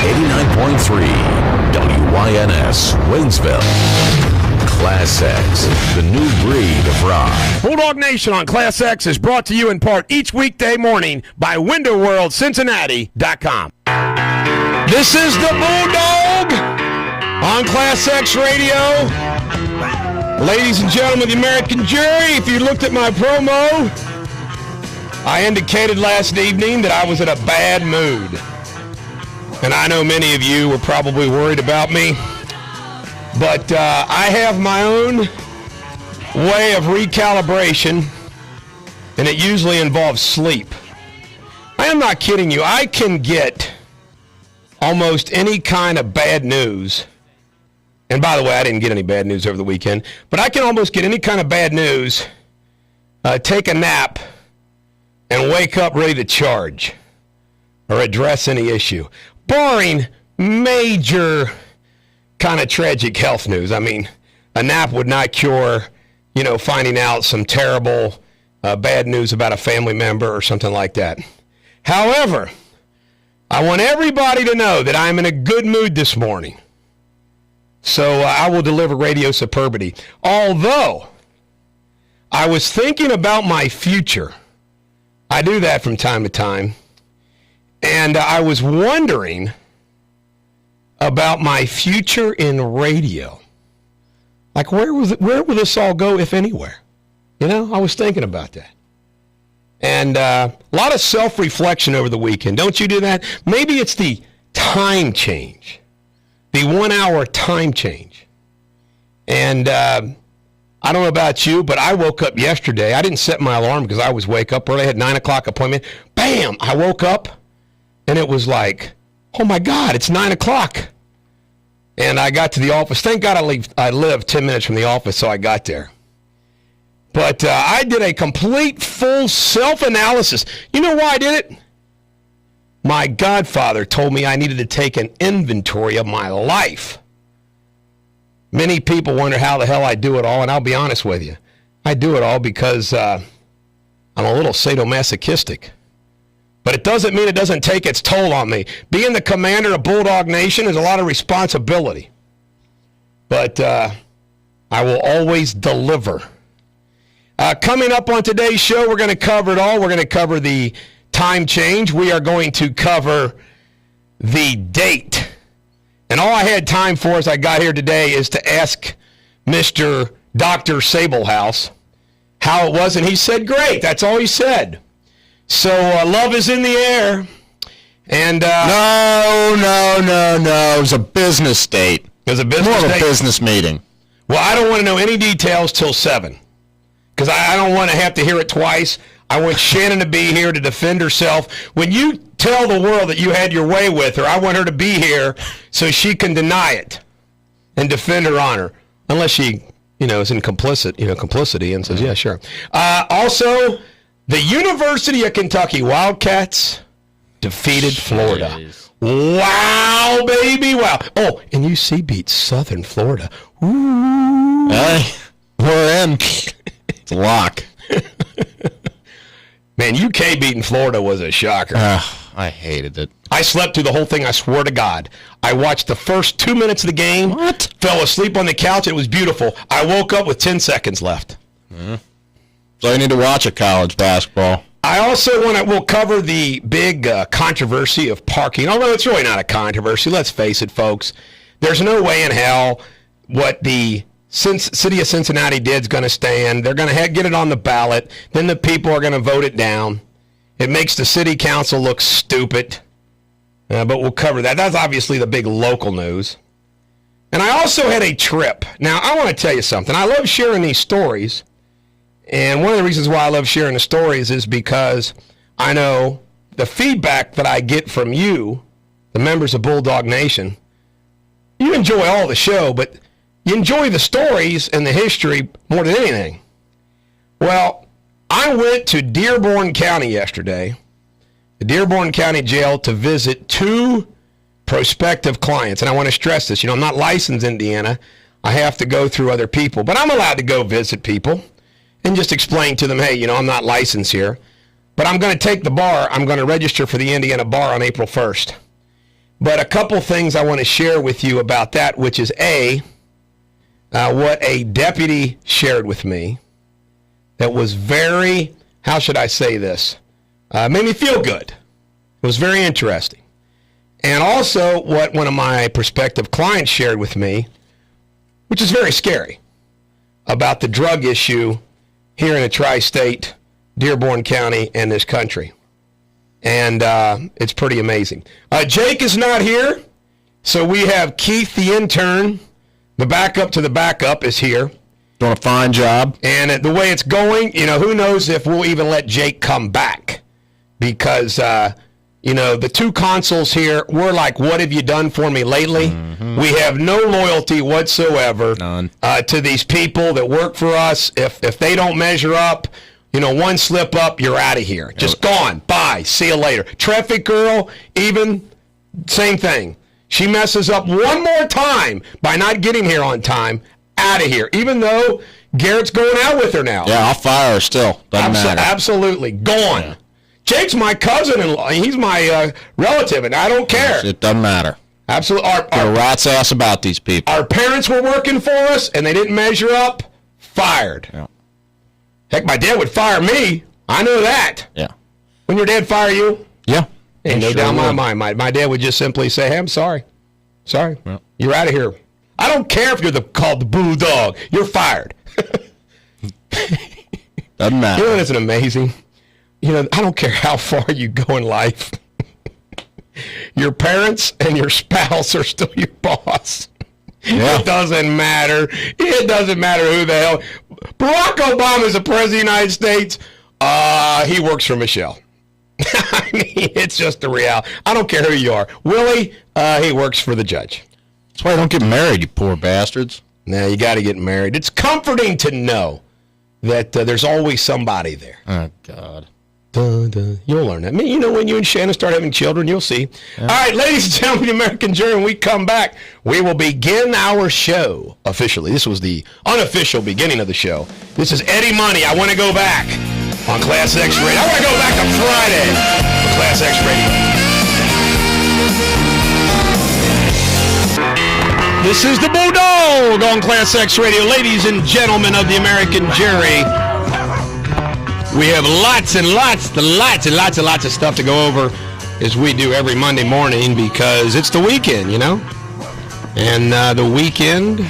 89.3 WYNS, Waynesville. ClassX, the new breed of rock. Bulldog Nation on ClassX is brought to you in part each weekday morning by WindoWorldCincinnati.com. This is the Bulldog on ClassX Radio. Ladies and gentlemen of the American jury, if you looked at my promo, I indicated last evening that I was in a bad mood. And I know many of you were probably worried about me. But I have my own way of recalibration, and it usually involves sleep. I am not kidding you. I can get almost any kind of bad news. And by the way, I didn't get any bad news over the weekend. But I can almost get any kind of bad news, take a nap, and wake up ready to charge or address any issue. Barring major kind of tragic health news. I mean, a nap would not cure, finding out some terrible bad news about a family member or something like that. However, I want everybody to know that I'm in a good mood this morning. So I will deliver radio superbity. Although, I was thinking about my future. I do that from time to time. And I was wondering about my future in radio. Like, where will this all go, if anywhere? I was thinking about that. And a lot of self-reflection over the weekend. Don't you do that? Maybe it's the time change, the 1 hour time change. And I don't know about you, but I woke up yesterday. I didn't set my alarm because I always wake up early. I had 9 o'clock appointment. Bam! I woke up, and it was like, oh, my God, it's 9 o'clock. And I got to the office. Thank God I live 10 minutes from the office, so I got there. But I did a complete, full self-analysis. You know why I did it? My godfather told me I needed to take an inventory of my life. Many people wonder how the hell I do it all, and I'll be honest with you. I do it all because I'm a little sadomasochistic. But it doesn't mean it doesn't take its toll on me. Being the commander of Bulldog Nation is a lot of responsibility. But I will always deliver. Coming up on today's show, we're going to cover it all. We're going to cover the time change. We are going to cover the date. And all I had time for as I got here today is to ask Mr. Dr. Sablehouse how it was. And he said, great. That's all he said. So love is in the air, and No. It was a business date. It was a business More of date? a business meeting. Well, I don't want to know any details till 7, because I don't want to have to hear it twice. I want Shannon to be here to defend herself. When you tell the world that you had your way with her, I want her to be here so she can deny it and defend her honor, unless she, is in complicity and says, yeah, sure. Also, the University of Kentucky Wildcats defeated Florida. Jeez. Wow, baby, wow. Oh, and UC beat Southern Florida. Ooh. Hey, we're in. It's a lock. Man, UK beating Florida was a shocker. I hated it. I slept through the whole thing, I swear to God. I watched the first 2 minutes of the game. What? Fell asleep on the couch. It was beautiful. I woke up with 10 seconds left. So you need to watch a college basketball. I also we'll cover the big controversy of parking, although it's really not a controversy. Let's face it, folks. There's no way in hell what the city of Cincinnati did is going to stand. They're going to get it on the ballot. Then the people are going to vote it down. It makes the city council look stupid, but we'll cover that. That's obviously the big local news. And I also had a trip. Now, I want to tell you something. I love sharing these stories. And one of the reasons why I love sharing the stories is because I know the feedback that I get from you, the members of Bulldog Nation, you enjoy all the show, but you enjoy the stories and the history more than anything. Well, I went to Dearborn County yesterday, the Dearborn County Jail, to visit 2 prospective clients. And I want to stress this. I'm not licensed in Indiana. I have to go through other people. But I'm allowed to go visit people and just explain to them, hey, I'm not licensed here. But I'm going to take the bar. I'm going to register for the Indiana bar on April 1st. But a couple things I want to share with you about that, which is what a deputy shared with me that was very, how should I say this, made me feel good. It was very interesting. And also what one of my prospective clients shared with me, which is very scary, about the drug issue here in the tri-state, Dearborn County, and this country. And it's pretty amazing. Jake is not here, so we have Keith, the intern. The backup to the backup is here. Doing a fine job. And the way it's going, who knows if we'll even let Jake come back. Because, the two consuls here, we're like, what have you done for me lately? Mm-hmm. We have no loyalty whatsoever to these people that work for us. If they don't measure up, one slip up, you're out of here. Just gone. Bye. See you later. Traffic girl, even, same thing. She messes up one more time by not getting here on time, out of here. Even though Garrett's going out with her now. Yeah, I'll fire her still. Doesn't matter. Absolutely. Gone. Yeah. Jake's my cousin-in-law. He's my relative, and I don't care. It doesn't matter. Absolutely. Get a rat's ass about these people. Our parents were working for us, and they didn't measure up. Fired. Yeah. Heck, my dad would fire me. I know that. Yeah. When your dad fire you? Yeah. Ain't no doubt in my mind. My dad would just simply say, hey, I'm sorry. Sorry. Yeah. You're out of here. I don't care if you're called the Bulldog. You're fired. Doesn't matter. Isn't amazing? I don't care how far you go in life. Your parents and your spouse are still your boss. Yeah. It doesn't matter. It doesn't matter who the hell. Barack Obama is the president of the United States. He works for Michelle. I mean, it's just the reality. I don't care who you are. Willie, he works for the judge. That's why I don't get married, you poor bastards. No, you got to get married. It's comforting to know that there's always somebody there. Oh, God. You'll learn that. When you and Shannon start having children, you'll see. Yeah. All right, ladies and gentlemen, the American Jury, when we come back, we will begin our show officially. This was the unofficial beginning of the show. This is Eddie Money. I want to go back on ClassX Radio. I want to go back to Friday on ClassX Radio. This is the Bulldog on ClassX Radio. Ladies and gentlemen of the American Jury, we have lots and lots of stuff to go over as we do every Monday morning because it's the weekend, And the weekend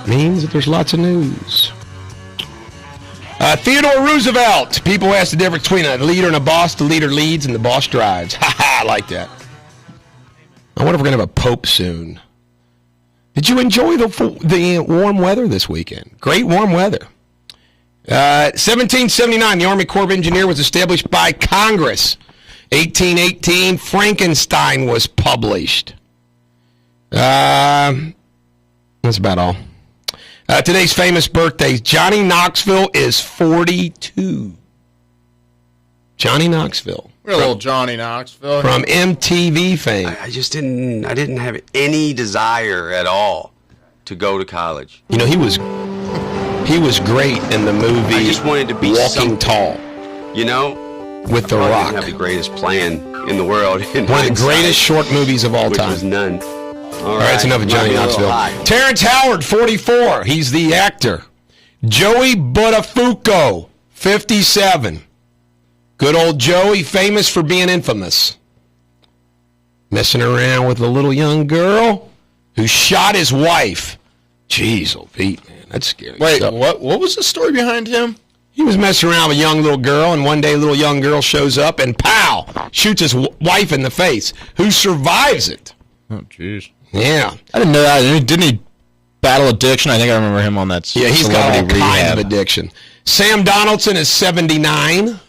means that there's lots of news. Theodore Roosevelt. People ask the difference between a leader and a boss. The leader leads and the boss drives. I like that. I wonder if we're going to have a pope soon. Did you enjoy the warm weather this weekend? Great warm weather. 1779, the Army Corps of Engineers was established by Congress. 1818, Frankenstein was published. That's about all. Today's famous birthdays. Johnny Knoxville is 42. Johnny Knoxville. Real old Johnny Knoxville. From MTV fame. I didn't have any desire at all to go to college. He was great in the movie I just wanted to be Walking Tall. With The Rock. I didn't have the greatest plan in the world. One of the greatest short movies of all time. Which was none. All right, that's enough of Johnny Knoxville. Terrence Howard, 44. He's the actor. Joey Buttafuoco, 57. Good old Joey, famous for being infamous. Messing around with a little young girl who shot his wife. Jeez, oh Pete, man, that's scary. Wait, what was the story behind him? He was messing around with a young little girl, and one day a little young girl shows up and pow, shoots his wife in the face, who survives it. Oh, jeez. Yeah. I didn't know that. Didn't he battle addiction? I think I remember him on that. Yeah, he's got all kinds of addiction. Sam Donaldson is 79.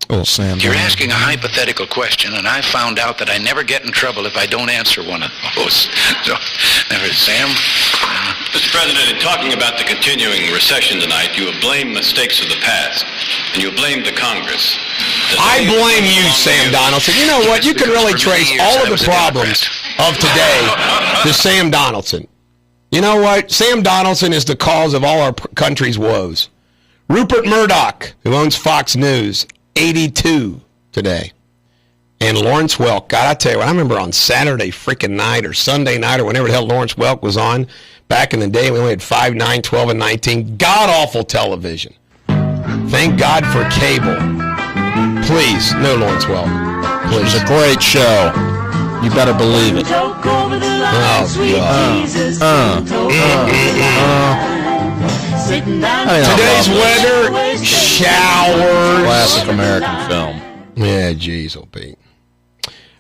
Oh, Sam. You're asking a hypothetical question, and I found out that I never get in trouble if I don't answer one of those. So, never, Sam. Mr. President, in talking about the continuing recession tonight, you have blamed mistakes of the past, and you blamed the Congress. I blame you, Sam Donaldson. You know what? You can really trace all of the problems of today to Sam Donaldson. You know what? Sam Donaldson is the cause of all our country's woes. Rupert Murdoch, who owns Fox News, 82 today. And Lawrence Welk, God, I tell you what, I remember on Saturday freaking night or Sunday night or whenever the hell Lawrence Welk was on, back in the day, we only had 5, 9, 12, and 19. God-awful television. Thank God for cable. Please, no Lawrence Welk. It was a great show. You better believe it. Today's weather, showers. Classic American film. Yeah, geez, old Pete.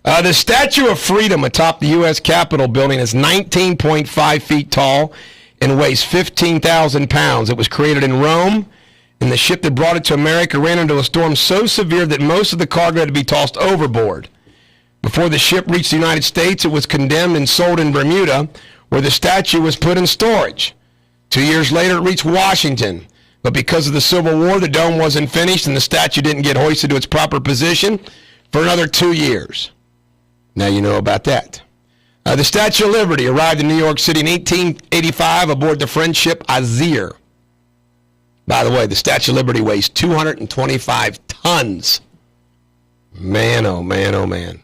The Statue of Freedom atop the U.S. Capitol building is 19.5 feet tall and weighs 15,000 pounds. It was created in Rome, and the ship that brought it to America ran into a storm so severe that most of the cargo had to be tossed overboard. Before the ship reached the United States, it was condemned and sold in Bermuda, where the statue was put in storage. 2 years later, it reached Washington. But because of the Civil War, the dome wasn't finished, and the statue didn't get hoisted to its proper position for another 2 years. Now you know about that. The Statue of Liberty arrived in New York City in 1885 aboard the French ship Azir. By the way, the Statue of Liberty weighs 225 tons. Man, oh man, oh man.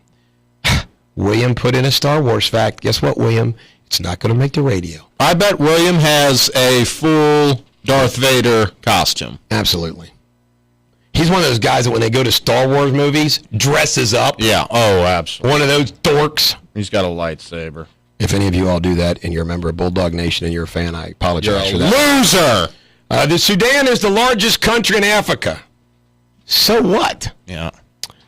William put in a Star Wars fact. Guess what, William? It's not going to make the radio. I bet William has a full Darth Vader costume. Absolutely. He's one of those guys that when they go to Star Wars movies, dresses up. Yeah, oh, absolutely. One of those dorks. He's got a lightsaber. If any of you all do that and you're a member of Bulldog Nation and you're a fan, I apologize for that. Loser! The Sudan is the largest country in Africa. So what? Yeah.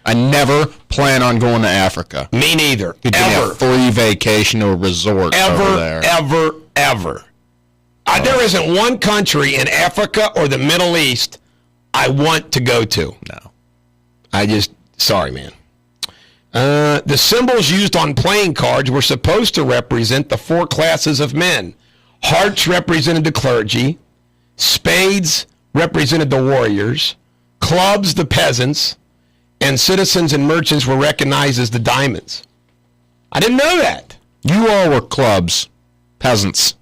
I never plan on going to Africa. Me neither. You'd give me a free vacation or resort over there. Ever. There isn't one country in Africa or the Middle East I want to go to. No. Sorry, man. The symbols used on playing cards were supposed to represent the 4 classes of men. Hearts represented the clergy. Spades represented the warriors. Clubs, the peasants. And citizens and merchants were recognized as the diamonds. I didn't know that. You all were clubs. Peasants.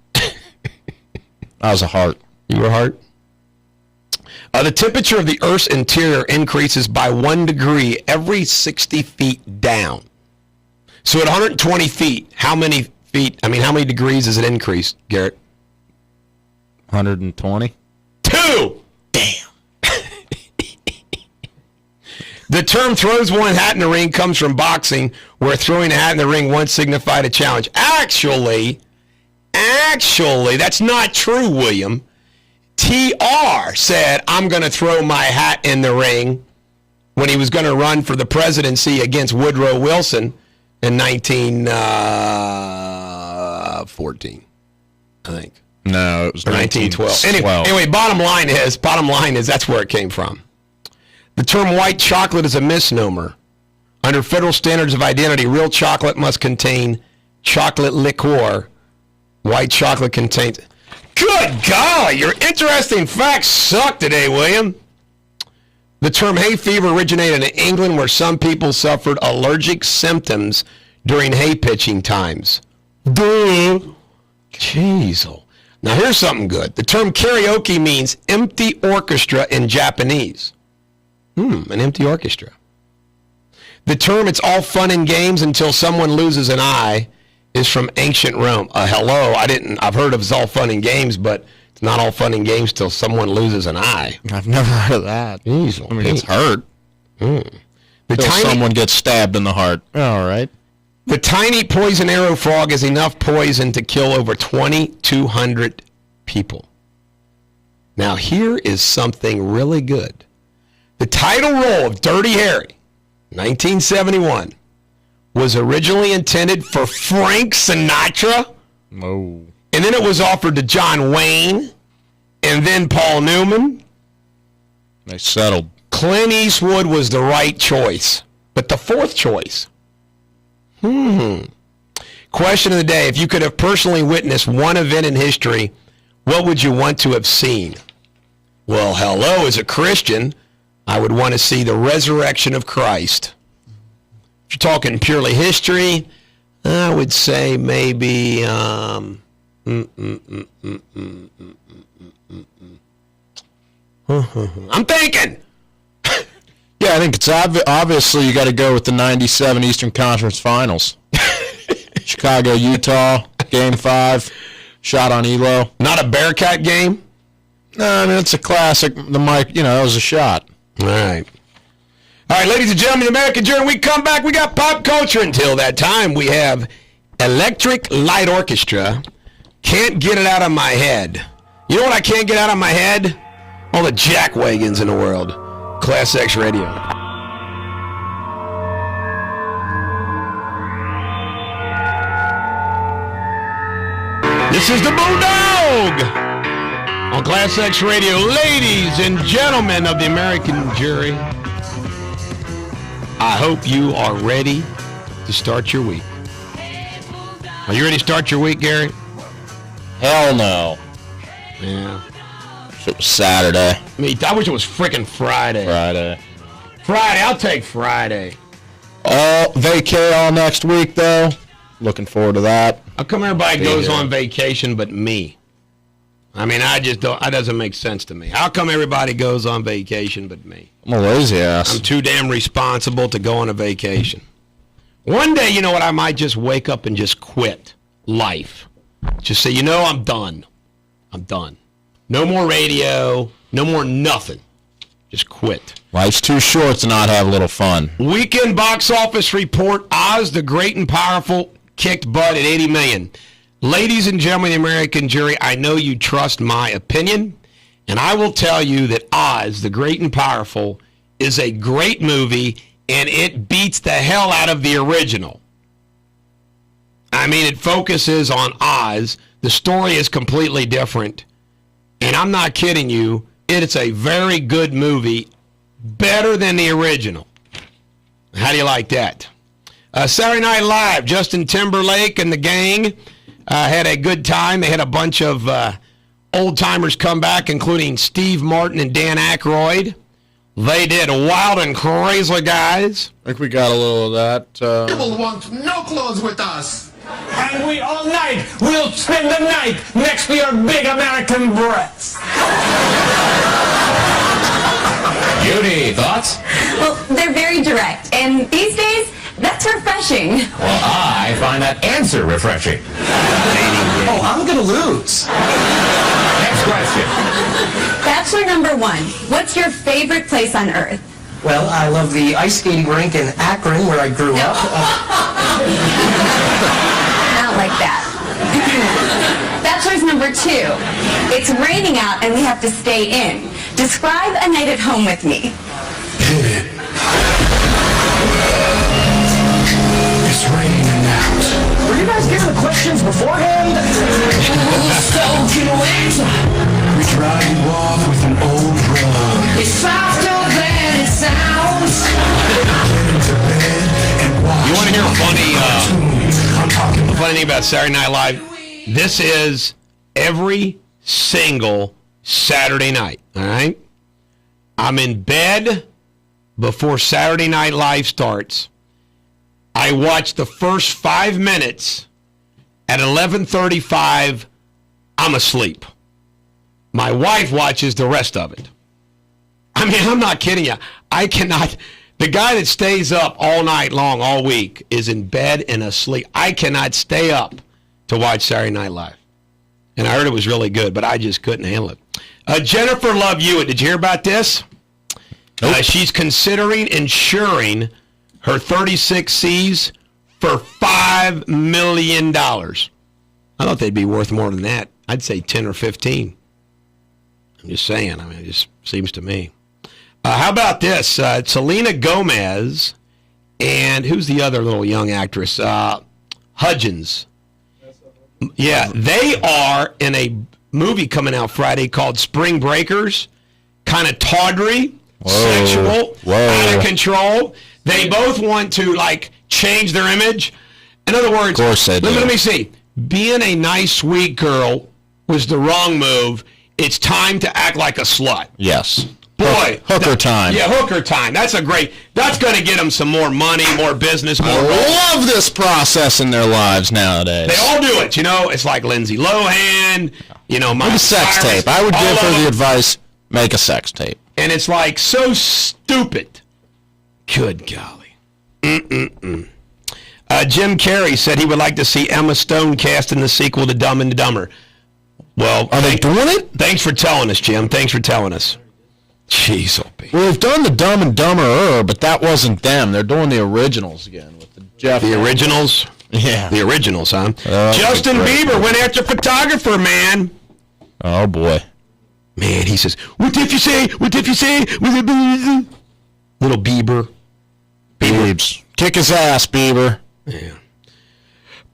I was a heart. You were a heart? The temperature of the Earth's interior increases by 1 degree every 60 feet down. So at 120 feet, how many degrees does it increase, Garrett? 120. 2! Damn. The term throws one hat in the ring comes from boxing, where throwing a hat in the ring once signified a challenge. Actually, that's not true, William. TR said, I'm going to throw my hat in the ring when he was going to run for the presidency against Woodrow Wilson in 1914, I think. No, it was 1912. Anyway, bottom line is that's where it came from. The term white chocolate is a misnomer. Under federal standards of identity, real chocolate must contain chocolate liqueur. White chocolate contains... Good golly, your interesting facts suck today, William. The term hay fever originated in England, where some people suffered allergic symptoms during hay pitching times. Duh. Jeez. Now here's something good. The term karaoke means empty orchestra in Japanese. An empty orchestra. The term "it's all fun and games until someone loses an eye" is from ancient Rome. Hello, I've heard of "it's all fun and games," but it's not all fun and games till someone loses an eye. I've never heard of that. Jeez, it's hurt. Someone gets stabbed in the heart. All right. The tiny poison arrow frog has enough poison to kill over 2,200 people. Now here is something really good. The title role of Dirty Harry, 1971, was originally intended for Frank Sinatra. Oh. And then it was offered to John Wayne, and then Paul Newman. They settled. Clint Eastwood was the right choice. But the fourth choice. Question of the day. If you could have personally witnessed one event in history, what would you want to have seen? Well, hello, as a Christian, I would want to see the resurrection of Christ. If you're talking purely history, I would say maybe I'm thinking. Yeah, I think it's obviously you got to go with the 97 Eastern Conference Finals. Chicago, Utah, Game 5, shot on Elo. Not a Bearcat game? No, I mean, it's a classic. That was a shot. All right. All right, ladies and gentlemen, American Journey, we come back. We got pop culture. Until that time, we have Electric Light Orchestra. Can't Get It Out of My Head. You know what I can't get out of my head? All the jack wagons in the world. ClassX Radio. This is the Bulldog on ClassX Radio. Ladies and gentlemen of the American Jury, I hope you are ready to start your week. Are you ready to start your week, Gary? Hell no. Yeah. It was Saturday. I wish it was freaking Friday. Friday, I'll take Friday. Vacay all next week, though. Looking forward to that. How come everybody goes on vacation but me? I mean, I just don't. That doesn't make sense to me. How come everybody goes on vacation but me? I'm a lazy ass. I'm too damn responsible to go on a vacation. One day, you know what? I might just wake up and just quit life. Just say, I'm done. I'm done. No more radio. No more nothing. Just quit. Life's too short to not have a little fun. Weekend box office report. Oz the Great and Powerful kicked butt at $80 million. Ladies and gentlemen of the American Jury, I know you trust my opinion, and I will tell you that Oz the Great and Powerful is a great movie, and it beats the hell out of the original. I mean, it focuses on Oz. The story is completely different, and I'm not kidding you. It's a very good movie, better than the original. How do you like that? Saturday Night Live, Justin Timberlake and the gang had a good time. They had a bunch of old-timers come back, including Steve Martin and Dan Aykroyd. They did Wild and Crazy Guys. I think we got a little of that. People want no clothes with us. And we all night will spend the night next to your big American breasts. Judy, thoughts? Well, they're very direct, and these days, that's refreshing. Well, I find that answer refreshing. Oh, I'm gonna lose. Next question. Bachelor number 1, what's your favorite place on Earth? Well, I love the ice skating rink in Akron, where I grew up. Not like that. Bachelor's number 2, it's raining out and we have to stay in. Describe a night at home with me. It's raining out. Were you guys given the questions beforehand? Soaking wet. We dry you off with an old rug. It's softer than it sounds. Get into bed and watch. You want to hear a I'm talking funny thing about Saturday Night Live? This is every single Saturday night, all right? I'm in bed before Saturday Night Live starts. I watch the first 5 minutes. At 11:35, I'm asleep. My wife watches the rest of it. I mean, I'm not kidding you. I cannot. The guy that stays up all night long, all week, is in bed and asleep. I cannot stay up to watch Saturday Night Live. And I heard it was really good, but I just couldn't handle it. Jennifer Love Hewitt, did you hear about this? Nope. She's considering insuring her 36Cs for $5 million. I thought they'd be worth more than that. I'd say 10 or 15. I'm just saying. I mean, it just seems to me. How about this? Selena Gomez and who's the other little young actress? Hudgens. Yeah, they are in a movie coming out Friday called Spring Breakers. Kind of tawdry, sexual, out of control. They both want to, change their image. In other words, of course they do. Let me see. Being a nice, sweet girl was the wrong move. It's time to act like a slut. Yes. Boy. Hooker time. Yeah, hooker time. That's going to get them some more money, more business, more I love this process in their lives nowadays. They all do it, It's like Lindsay Lohan, my Make a sex Cyrus, tape. I would all give of her the them. advice, make a sex tape. And it's so stupid. Good golly. Jim Carrey said he would like to see Emma Stone cast in the sequel to Dumb and Dumber. Well, are they doing it? Thanks for telling us, Jim. Thanks for telling us. Jeez, well, they've done the Dumb and Dumber, but that wasn't them. They're doing the originals again with the Jeff. The originals? Yeah. The originals, huh? Justin Bieber went after photographer, man. Oh, boy. Man, he says, what if you say? What if you say? Little Bieber. Biebs. Kick his ass, Bieber. Yeah.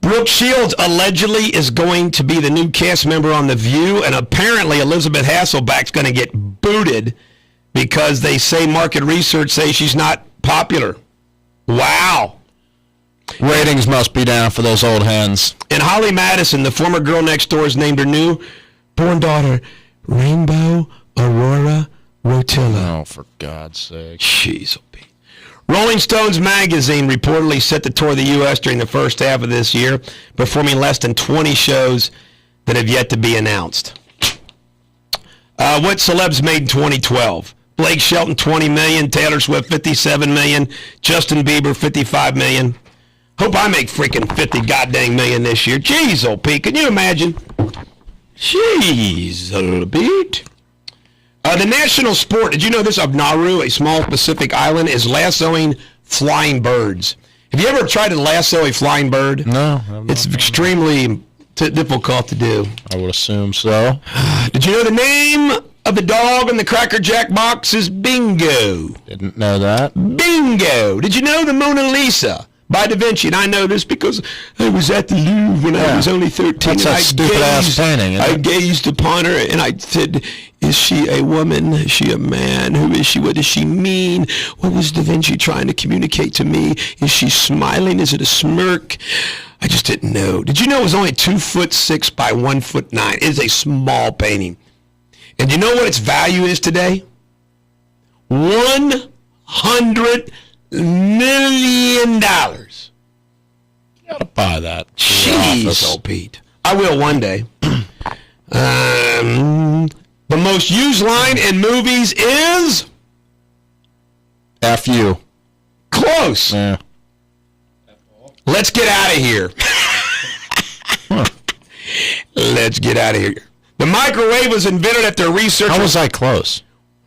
Brooke Shields allegedly is going to be the new cast member on The View, and apparently Elizabeth Hasselbeck's going to get booted because they say market research says she's not popular. Wow. Ratings must be down for those old hens. And Holly Madison, the former girl next door, has named her newborn daughter Rainbow Aurora Rotilla. Oh, for God's sake. Jeez, Rolling Stones magazine reportedly set to tour the U.S. during the first half of this year, performing less than 20 shows that have yet to be announced. What celebs made in 2012? Blake Shelton, $20 million. Taylor Swift, $57 million. Justin Bieber, $55 million. Hope I make freaking 50 goddamn million this year. Jeez, old Pete, can you imagine? Jeez, old Pete. The national sport, did you know this, of Nauru, a small Pacific island, is lassoing flying birds. Have you ever tried to lasso a flying bird? No. It's extremely difficult to do. I would assume so. Did you know the name of the dog in the Cracker Jack box is Bingo? Didn't know that. Bingo. Did you know the Mona Lisa by Da Vinci? And I know this because I was at the Louvre when I was only 13. That's a stupid-ass painting. I gazed upon her and I said, is she a woman? Is she a man? Who is she? What does she mean? What was Da Vinci trying to communicate to me? Is she smiling? Is it a smirk? I just didn't know. Did you know it was only 2'6" by 1'9"? It is a small painting. And you know what its value is today? $100 million. You gotta buy that. Jeez, old Pete. I will one day. The most used line in movies is? F you. Close. Yeah. Let's get out of here. Let's get out of here. The microwave was invented after researchers... How was I close?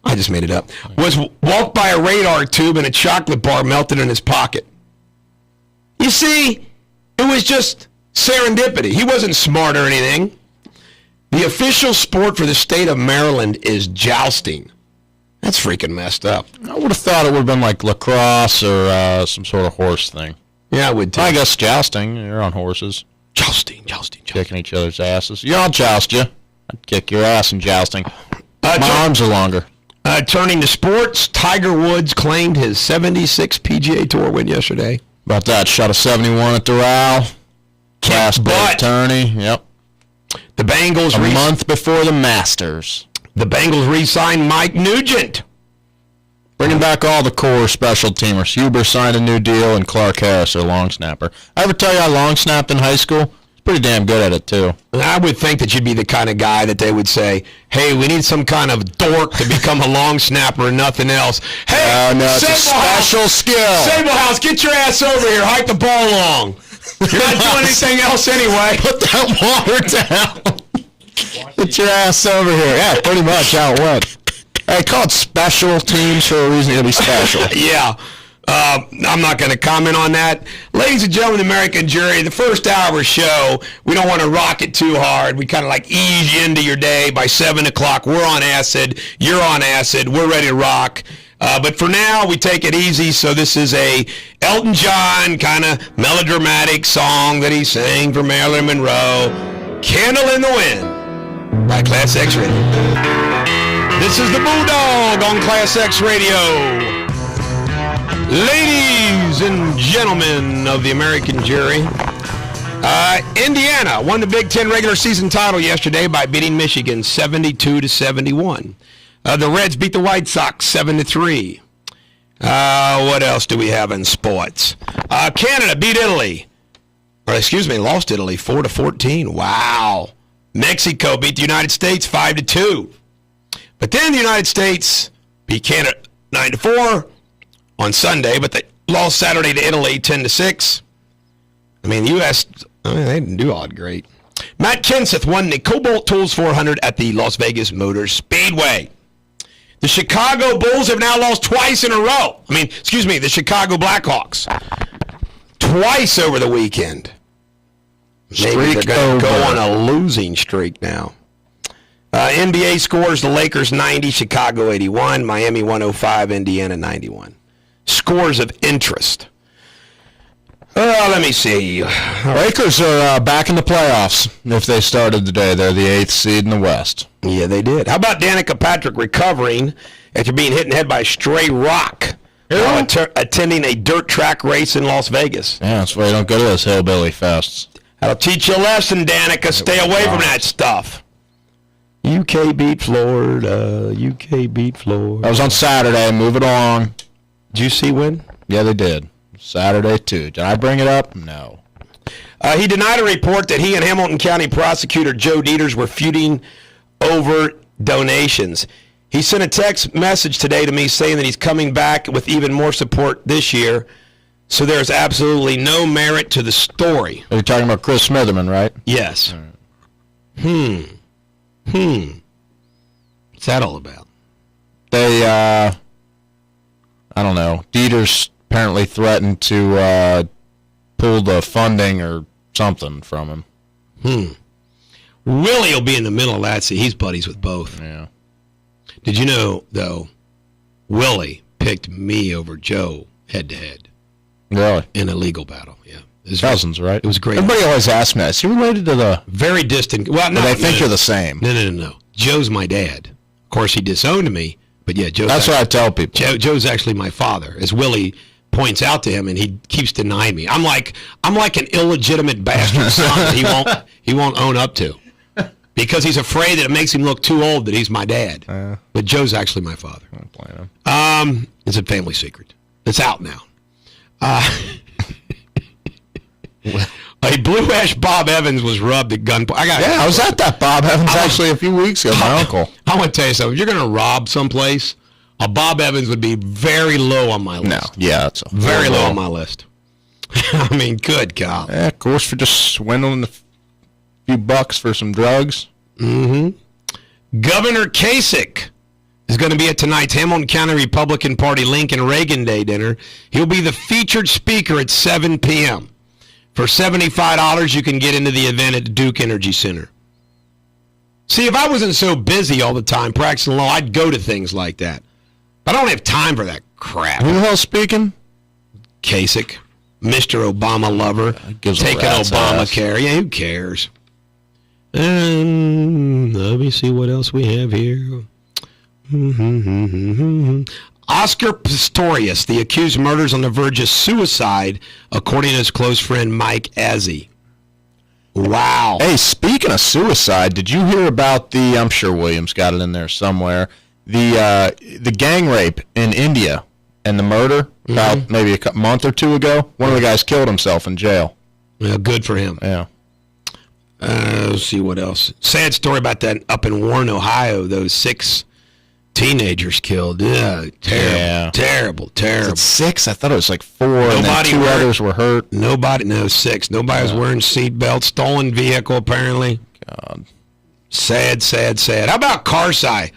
I just made it up. Was walked by a radar tube and a chocolate bar melted in his pocket. You see, it was just serendipity. He wasn't smart or anything. The official sport for the state of Maryland is jousting. That's freaking messed up. I would have thought it would have been like lacrosse or some sort of horse thing. Yeah, I would too. I guess jousting. You're on horses. Jousting. Kicking each other's asses. Yeah, I'll joust you. I'd kick your ass in jousting. My arms are longer. Turning to sports, Tiger Woods claimed his 76th PGA Tour win yesterday. About that, shot a 71 at Doral. Class B attorney. Yep. The Bengals a month before the Masters. The Bengals re-signed Mike Nugent. Bringing back all the core special teamers. Huber signed a new deal, and Clark Harris, their long snapper. I ever tell you I long snapped in high school? Pretty damn good at it, too. I would think that you'd be the kind of guy that they would say, hey, we need some kind of dork to become a long snapper and nothing else. Hey, no, it's a special skill. Sablehouse, get your ass over here. Hike the ball long. You're not doing anything else anyway. Put that water down. Get your ass over here. Yeah, pretty much how it went. Hey, call it special teams for a reason. It'll be special. Yeah. I'm not going to comment on that. Ladies and gentlemen, the American jury, the first hour show, we don't want to rock it too hard. We kind of like ease you into your day. By 7 o'clock, we're on acid. You're on acid. We're ready to rock. But for now, we take it easy. So this is a Elton John kind of melodramatic song that he sang for Marilyn Monroe. Candle in the Wind by ClassX Radio. This is the Bulldog on ClassX Radio. Ladies and gentlemen of the American jury, Indiana won the Big Ten regular season title yesterday by beating Michigan 72-71. The Reds beat the White Sox 7-3. What else do we have in sports? Canada beat Italy. Lost Italy 4-14. Wow. Mexico beat the United States 5-2. But then the United States beat Canada 9-4. on Sunday, but they lost Saturday to Italy 10-6. I mean, the U.S., they didn't do all great. Matt Kenseth won the Cobalt Tools 400 at the Las Vegas Motor Speedway. The Chicago Bulls have now lost twice in a row. The Chicago Blackhawks. Twice over the weekend. Maybe they're going to go on a losing streak now. NBA scores, the Lakers 90, Chicago 81, Miami 105, Indiana 91. Scores of interest. Let me see. Lakers are back in the playoffs if they started today. They're the 8th seed in the West. Yeah, they did. How about Danica Patrick recovering after being hit in the head by a stray rock while attending a dirt track race in Las Vegas? Yeah, that's why you don't go to those hillbilly fests. That'll teach you a lesson, Danica. Stay away from that stuff. UK beat Florida. UK beat Florida. That was on Saturday. Move it along. Did you see when? Yeah, they did. Saturday, too. Did I bring it up? No. He denied a report that he and Hamilton County Prosecutor Joe Deters were feuding over donations. He sent a text message today to me saying that he's coming back with even more support this year, so there's absolutely no merit to the story. You're talking about Chris Smitherman, right? Yes. What's that all about? They, I don't know. Deters apparently threatened to pull the funding or something from him. Willie will be in the middle of that. See, he's buddies with both. Yeah. Did you know, though, Willie picked me over Joe head-to-head. Really? In a legal battle, yeah. Cousins, right? It was great. Everybody always asks me, is he related to the... Very distant. Well, no. They think you're the same. No. Joe's my dad. Of course, he disowned me, but yeah, Joe's... That's what I tell people. Joe's actually my father, as Willie points out to him, and he keeps denying me. I'm like an illegitimate bastard son that he won't own up to, because he's afraid that it makes him look too old that he's my dad. But Joe's actually my father. I don't blame him. It's a family secret. It's out now. A Blue Ash Bob Evans was rubbed at gunpoint. I was at that Bob Evans actually a few weeks ago. My uncle. I want to tell you something. If you're going to rob someplace, a Bob Evans would be very low on my list. No, yeah, it's very low on my list. I mean, good God. Yeah, of course, for just swindling a few bucks for some drugs. Governor Kasich is going to be at tonight's Hamilton County Republican Party Lincoln Reagan Day dinner. He'll be the featured speaker at 7 p.m. For $75, you can get into the event at the Duke Energy Center. See, if I wasn't so busy all the time practicing law, I'd go to things like that. But I don't have time for that crap. Who the hell's speaking? Kasich, Mr. Obama lover, taking Obamacare. Yeah, who cares? Let me see what else we have here. Oscar Pistorius, the accused murders on the verge of suicide, according to his close friend Mike Azzi. Wow. Hey, speaking of suicide, did you hear about the, I'm sure Williams got it in there somewhere, the gang rape in India and the murder about maybe a month or two ago? One of the guys killed himself in jail. Well, good for him. Yeah. Let's see what else. Sad story about that up in Warren, Ohio, those 6 teenagers killed. Yeah, terrible. Is it 6? I thought it was like 4, and then 2 others were hurt. 6. Nobody was wearing seatbelts. Stolen vehicle, apparently. God. Sad. How about Karzai,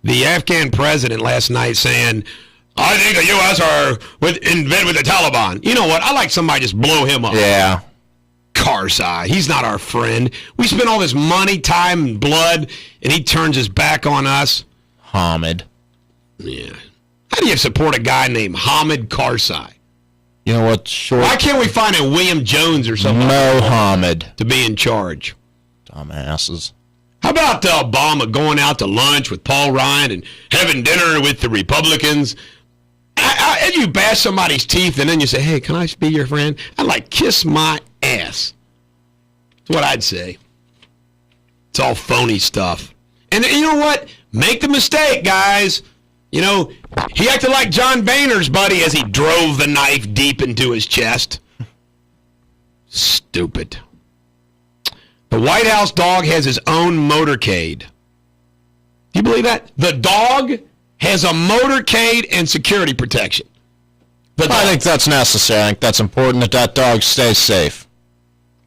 the Afghan president, last night saying, I think the U.S. are in bed with the Taliban. You know what? I like somebody just blow him up. Yeah. Karzai. He's not our friend. We spend all this money, time, and blood, and he turns his back on us. Hamid. Yeah. How do you support a guy named Hamid Karzai? You know what? Short. Why can't we find a William Jones or something? Mohammed to be in charge. Dumbasses. How about Obama going out to lunch with Paul Ryan and having dinner with the Republicans? And you bash somebody's teeth and then you say, hey, can I be your friend? I'd like kiss my ass. That's what I'd say. It's all phony stuff. And you know what? Make the mistake, guys. You know, he acted like John Boehner's buddy as he drove the knife deep into his chest. Stupid. The White House dog has his own motorcade. Do you believe that? The dog has a motorcade and security protection. But I think that's necessary. I think that's important that dog stays safe.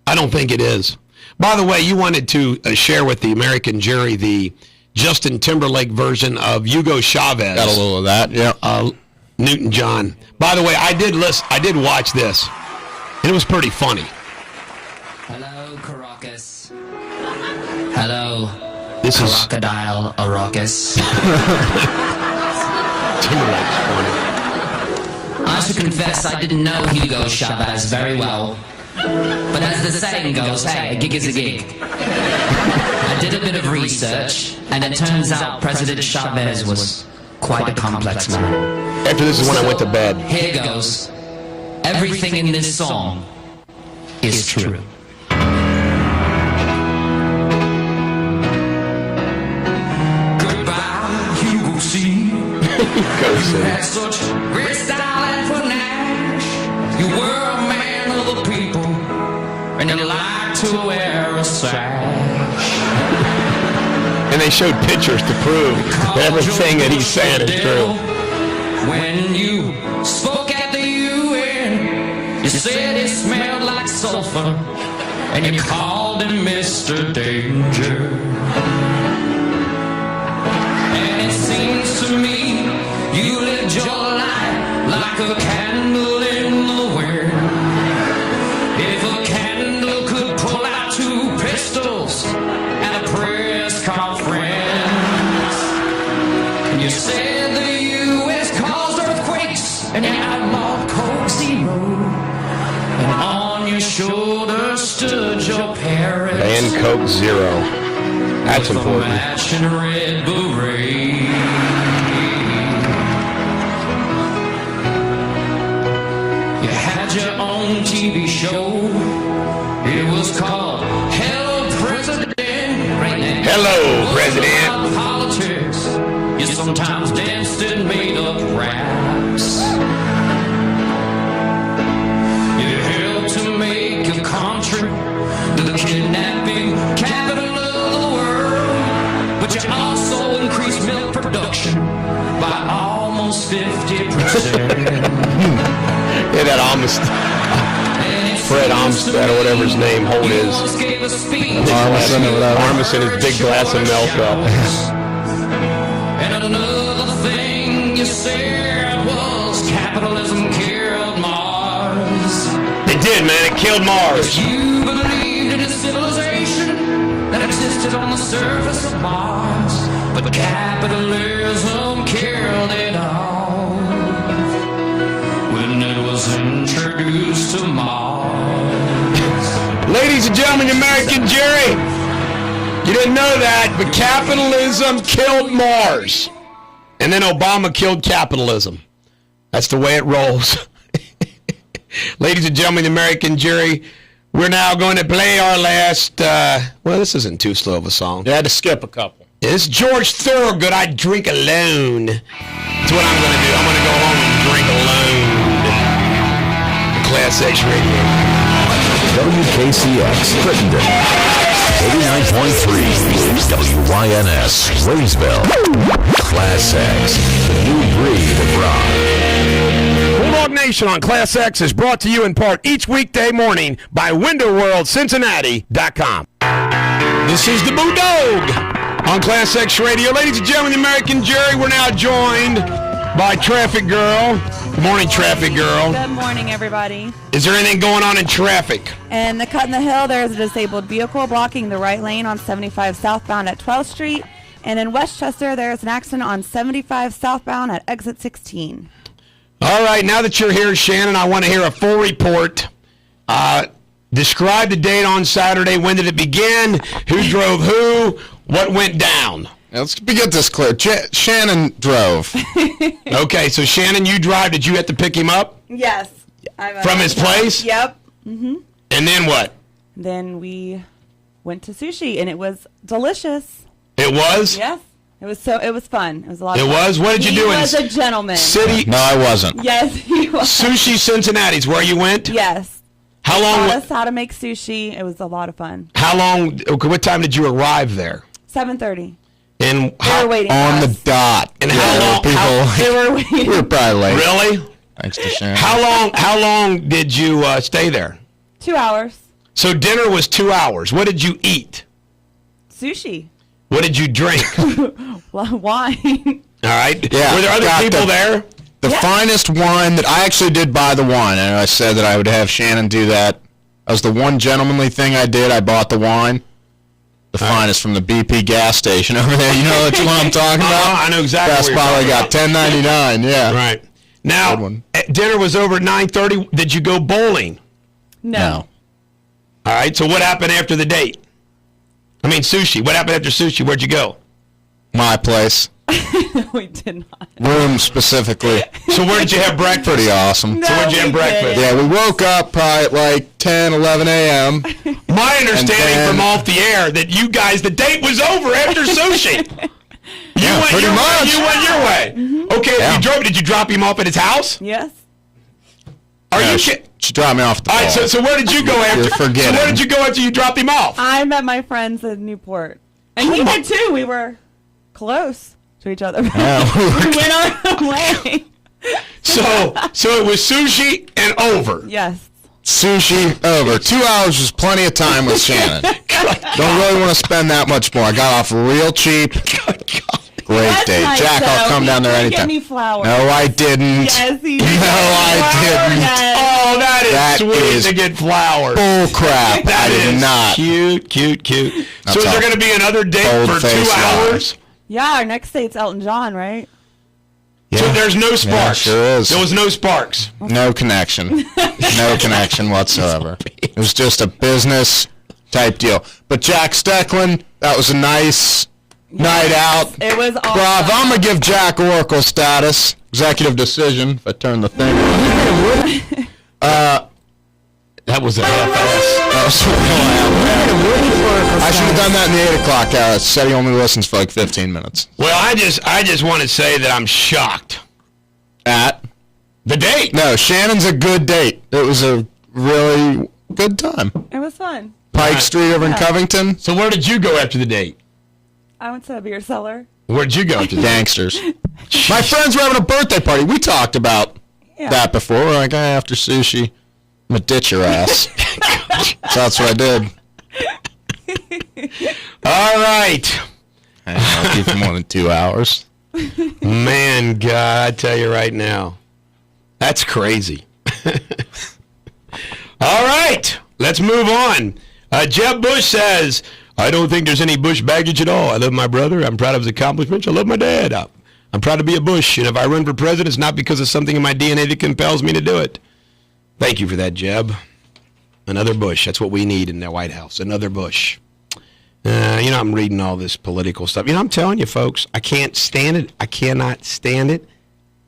I don't think it is. By the way, you wanted to share with the American jury the Justin Timberlake version of Hugo Chavez. Got a little of that, yeah. Newton John. By the way, I did watch this, and it was pretty funny. Hello, Caracas. Hello, This is Crocodile Araucus. Timberlake's funny. I should confess I didn't know Hugo Chavez very well. But as the saying goes, hey, a gig is a gig. I did a bit of research, and it turns out President Chavez was quite a complex man. After this is when I went to bed. Here goes. Everything in this song is true. Goodbye, Hugo C. You had such great style and panache. You were a man of the people, and you liked to wear a sash. And they showed pictures to prove that everything that he's saying is true. When you spoke at the UN, you said it smelled like sulfur, and you called him Mr. Danger. And it seems to me you lived your life like a candle in the wind. If a candle could pull out two pistols at a press conference, and you said the U.S. caused earthquakes and you outlawed Coke Zero, and on your shoulder stood your parents And Coke Zero. That's with a important. matching red beret. You had your own TV show. It was called Hello President. Hello, President. About politics. You sometimes danced and made up raps. You helped to make your country the kidnapping capital of the world. But you also increased milk production by almost 50%. Yeah, that Fred Armstead or whatever his name, hold his Armisen, his big glass of milk up. And another thing you said was capitalism killed Mars. It did, man. It killed Mars. You believed in a civilization that existed on the surface of Mars, but capitalism killed it all when it was introduced to Mars. Ladies and gentlemen, the American jury, you didn't know that, but capitalism killed Mars. And then Obama killed capitalism. That's the way it rolls. Ladies and gentlemen, the American jury, we're now going to play our last, well, this isn't too slow of a song. You had to skip a couple. It's George Thorogood, I Drink Alone. That's what I'm going to do. I'm going to go home and drink alone. ClassX Radio. WKCX, Crittenden. 89.3, WYNS, Waynesville. ClassX, the new breed of rock. Bulldog Nation on Class X is brought to you in part each weekday morning by WindoWorldCincinnati.com. This is the Bulldog on Class X Radio. Ladies and gentlemen, the American jury, we're now joined by Traffic Girl. Good morning, Traffic Girl. Good morning, everybody. Is there anything going on in traffic? In the Cut in the Hill, there is a disabled vehicle blocking the right lane on 75 southbound at 12th Street. And in Westchester, there is an accident on 75 southbound at exit 16. All right, now that you're here, Shannon, I want to hear a full report. Describe the date on Saturday. When did it begin? Who drove who? What went down? Now, let's get this clear. Shannon drove. Okay, so Shannon, you drive. Did you have to pick him up? Yes. From his place? Yep. Mm-hmm. And then what? Then we went to sushi, and it was delicious. It was? Yes. It was fun. It was a lot of It fun. was? What did you do? He was a gentleman. City? No, I wasn't. Yes, he was. Sushi Cincinnati's where you went? Yes. How He long? taught us how to make sushi. It was a lot of fun. How long? Okay, what time did you arrive there? 7:30. And They were waiting on for the us. dot. And how long? People, They were waiting. we were probably late. Really? Thanks to Shannon. How long did you stay there? 2 hours. So dinner was 2 hours. What did you eat? Sushi. What did you drink? Wine. All right. Yeah, Were there other people there? The finest wine that I actually did buy the wine. And I said that I would have Shannon do that. That was the one gentlemanly thing I did. I bought the wine. The finest from the BP gas station over there. You know what I'm talking about? I know exactly Best what you're bottle talking I got, $10.99. Yeah. Right. Now, dinner was over at 9:30. Did you go bowling? No. All right. So what happened after the date? I mean, sushi. What happened after sushi? Where'd you go? My place. We did not. Room specifically. So where did you have breakfast? Pretty awesome. No, So where'd you have we breakfast? didn't. Yeah, we woke up probably at like 10, 11 a.m. My understanding then- from off the air that you guys, the date was over after sushi. You went pretty your much. way. You went your way. Okay. Yeah. Did you drop him off at his house? Yes. Are No, you she, kidding? she dropped me off the All right. ball. So where did you go after? You're forgetting. So where did you go after you dropped him off? I met my friends in Newport. And he did too. We were close to each other. Yeah, We went our own way. So it was sushi and over. Yes. Sushi over. 2 hours was plenty of time with Shannon. Don't really want to spend that much more. I got off real cheap. Great That's date. nice, Jack, I'll though. come down there He did anytime. get me flowers. No, I didn't. Yes, he No, did. I didn't. Oh, That sweet is to get flowers. Bull crap. That I did is not. Cute. That's So is there all. going to be another date for 2 Bold-faced hours? lies. Yeah, our next date's Elton John, right? So there's no Yeah, sparks. sure is. There was no sparks. No connection. No connection whatsoever. It was just a business type deal. But Jack Stecklin, that was a nice night out. It was awesome. Bruv, I'm going to give Jack Oracle status. Executive decision, if I turn the thing on. That was a half-ass. That was I should have done that in the 8 o'clock hour. It said he only listens for like 15 minutes. Well, I just want to say that I'm shocked. At? The date. No, Shannon's a good date. It was a really good time. It was fun. Pike Street over in Covington. So where did you go after the date? I went to a beer cellar. Where'd you go after the date? Gangsters. My friends were having a birthday party. We talked about that before. We're like, after sushi, I'm going to ditch your ass. So that's what I did. All right. I'll keep it more than 2 hours. Man, God, I tell you right now, that's crazy. All right, let's move on. Jeb Bush says, I don't think there's any Bush baggage at all. I love my brother. I'm proud of his accomplishments. I love my dad. I'm proud to be a Bush. And if I run for president, it's not because of something in my DNA that compels me to do it. Thank you for that, Jeb. Another Bush. That's what we need in the White House. Another Bush. I'm reading all this political stuff. I'm telling you, folks, I can't stand it. I cannot stand it.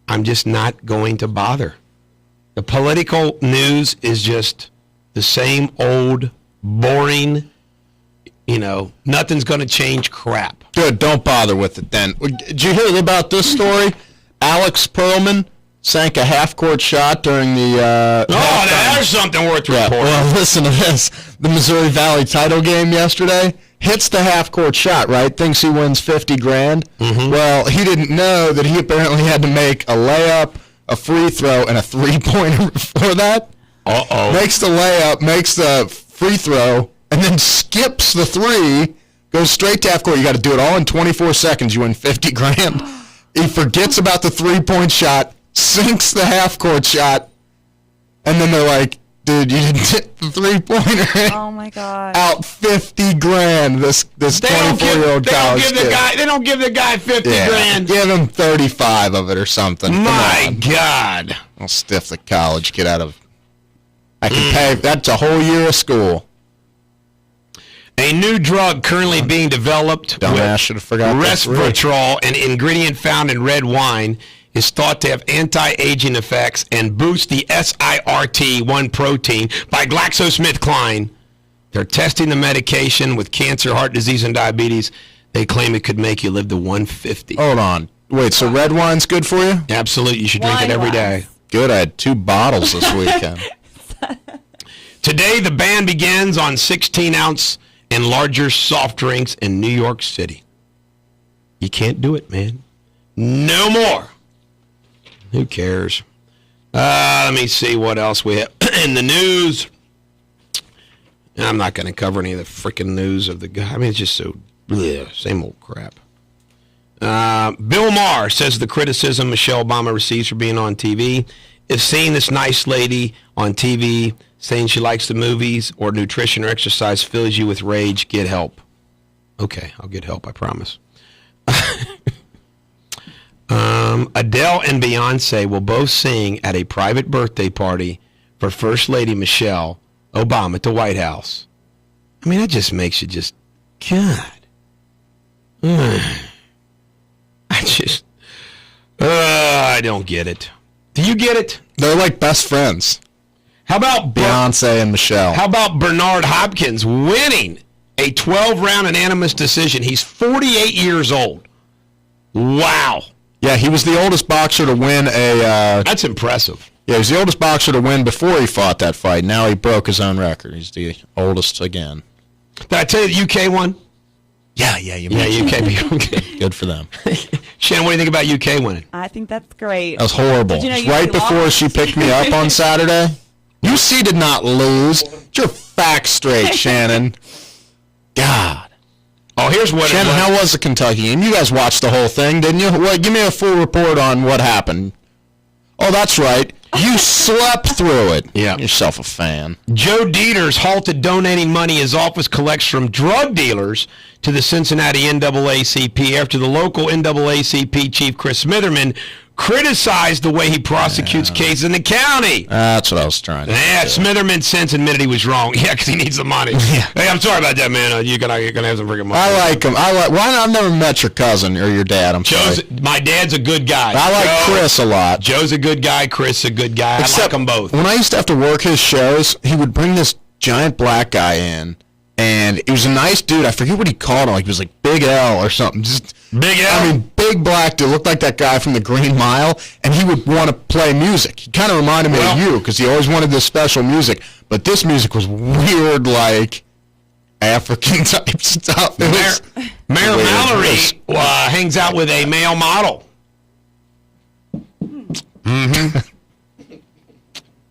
I'm just not going to bother. The political news is just the same old, boring, nothing's going to change crap. Good, don't bother with it then. Did you hear about this story? Alex Perlman sank a half-court shot during the... there's something worth reporting. Well, listen to this. The Missouri Valley title game yesterday, hits the half-court shot, right? Thinks he wins $50,000. Mm-hmm. Well, he didn't know that he apparently had to make a layup, a free throw, and a three-pointer before that. Uh-oh. Makes the layup, makes the free throw, and then skips the three, goes straight to half-court. You got to do it all in 24 seconds. You win $50,000. He forgets about the three-point shot, sinks the half-court shot, and then they're like, dude, you didn't hit the three-pointer. Oh, my God. Out $50,000, this 24-year-old college kid. They don't give the guy $50,000. Give him 35 of it or something. My God. I'll stiff the college kid out of... I can pay... That's a whole year of school. A new drug currently being developed Dumbass should have forgot resveratrol, an ingredient found in red wine, is thought to have anti-aging effects and boost the SIRT1 protein by GlaxoSmithKline. They're testing the medication with cancer, heart disease, and diabetes. They claim it could make you live to 150. Hold on. Wait, so red wine's good for you? Absolutely. You should drink it every day. Good. I had 2 bottles this weekend. Today, the ban begins on 16-ounce and larger soft drinks in New York City. You can't do it, man. No more. Who cares? Let me see what else we have in the news. I'm not going to cover any of the freaking news of the guy. I mean, it's just so same old crap. Bill Maher says the criticism Michelle Obama receives for being on TV is seeing this nice lady on TV saying she likes the movies or nutrition or exercise fills you with rage. Get help. Okay, I'll get help, I promise. Adele and Beyonce will both sing at a private birthday party for First Lady Michelle Obama at the White House. I mean, that just makes you just, God. I don't get it. Do you get it? They're like best friends. How about Beyonce and Michelle? How about Bernard Hopkins winning a 12-round unanimous decision? He's 48 years old. Wow. Yeah, he was the oldest boxer to win a... That's impressive. Yeah, he was the oldest boxer to win before he fought that fight. Now he broke his own record. He's the oldest again. Did I tell you the UK won? Yeah, you mentioned UK. Good for them. Shannon, what do you think about UK winning? I think that's great. That was horrible. Did you know Right UK before lost? she picked me up on Saturday. UC did not lose. Get your facts straight, Shannon. God. Oh, here's what Shannon, how was the Kentucky game? You guys watched the whole thing, didn't you? Well, give me a full report on what happened. Oh, that's right. You slept through it. Yeah. Yourself a fan. Joe Deters halted donating money his office collects from drug dealers to the Cincinnati NAACP after the local NAACP chief, Chris Smitherman, criticized the way he prosecutes cases in the county. That's what I was trying to say. Smitherman since admitted he was wrong. Yeah, because he needs the money. Yeah. Hey, I'm sorry about that, man. You're gonna have some freaking money. I like him. I've never met your cousin or your dad. My dad's a good guy. I like Chris a lot. Joe's a good guy. Chris is a good guy. I like them both. When I used to have to work his shows, he would bring this giant black guy in, and he was a nice dude. I forget what he called him. Like, he was like Big L or something. Just Big L? I mean, big black dude. Looked like that guy from the Green Mile, and he would want to play music. He kind of reminded me of you, because he always wanted this special music. But this music was weird, like African type stuff. Mayor Mallory hangs out with a male model. Mm-hmm.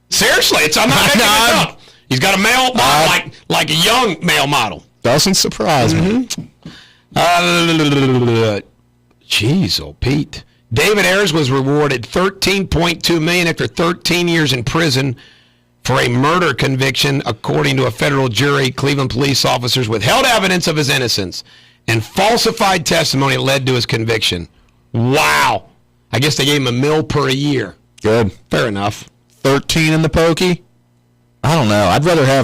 Seriously, I'm not making this up. He's got a male model, like a young male model. Doesn't surprise me. Jeez, oh Pete. David Ayers was rewarded $13.2 million after 13 years in prison for a murder conviction, according to a federal jury. Cleveland police officers withheld evidence of his innocence and falsified testimony that led to his conviction. Wow. I guess they gave him $1 million per year. Good. Fair enough. 13 in the pokey? I don't know.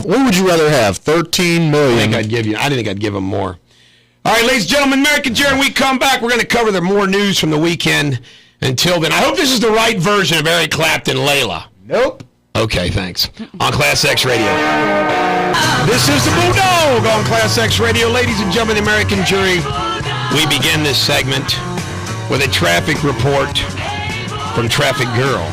What would you rather have? 13 million. I didn't think I'd give him more. All right, ladies and gentlemen, American Jerry, when we come back, we're going to cover the more news from the weekend. Until then, I hope this is the right version of Eric Clapton, Layla. Nope. Okay, thanks. On ClassX Radio. This is the Bulldog on ClassX Radio. Ladies and gentlemen, the American Jury, we begin this segment with a traffic report from Traffic Girl.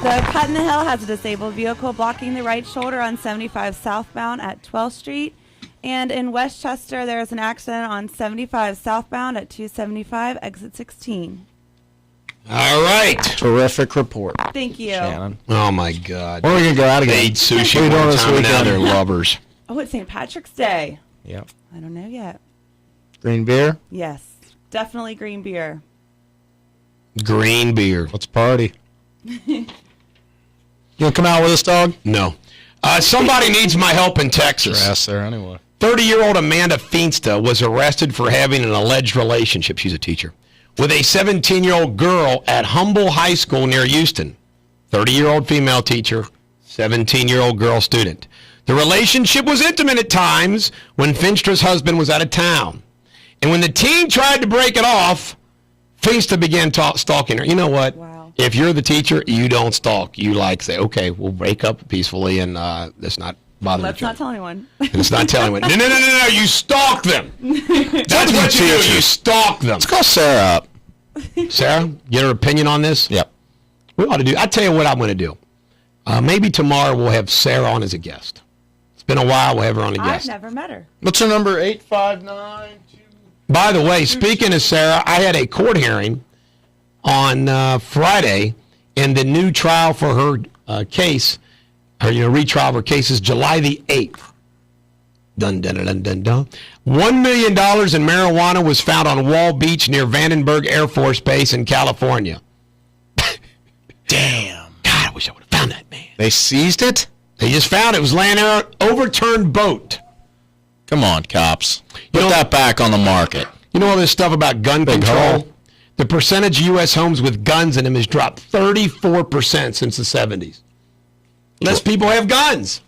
The cut in the hill has a disabled vehicle blocking the right shoulder on 75 southbound at 12th Street. And in Westchester, there is an accident on 75 southbound at 275, exit 16. All right. Terrific report. Thank you. Shannon. Oh, my God. When are we going to go out again? They eat sushi What are you doing one this time and now weekend? they're lovers. Oh, it's St. Patrick's Day. Yep. I don't know yet. Green beer? Yes, definitely green beer. Green beer. Let's party. You want to come out with us, dog? No. Somebody needs my help in Texas. Ass there anyway. 30-year-old Amanda Feensta was arrested for having an alleged relationship, she's a teacher, with a 17-year-old girl at Humble High School near Houston. 30-year-old female teacher, 17-year-old girl student. The relationship was intimate at times when Feensta's husband was out of town. And when the teen tried to break it off, Feensta began stalking her. You know what? Wow. If you're the teacher, you don't stalk. You say, okay, we'll break up peacefully and let's not bother Let's each other. not tell anyone. And it's not telling anyone. No. You stalk them. That's what you do. You stalk them. Let's call Sarah up. Sarah, get her opinion on this? Yep. We ought to do. I'll tell you what I'm going to do. Maybe tomorrow we'll have Sarah on as a guest. It's been a while. We'll have her on as a guest. I've never met her. What's her number? 8592. By the way, speaking of Sarah, I had a court hearing on Friday And the new trial for her case, or retrial of her case, is July the 8th. Dun, dun, dun, dun, dun. $1 million in marijuana was found on Wall Beach near Vandenberg Air Force Base in California. Damn. God, I wish I would have found that, man. They seized it? They just found it. It was laying out, overturned boat. Come on, cops. Put that back on the market. You know all this stuff about gun control? hole. The percentage of U.S. homes with guns in them has dropped 34% since the 70s. Less people have guns.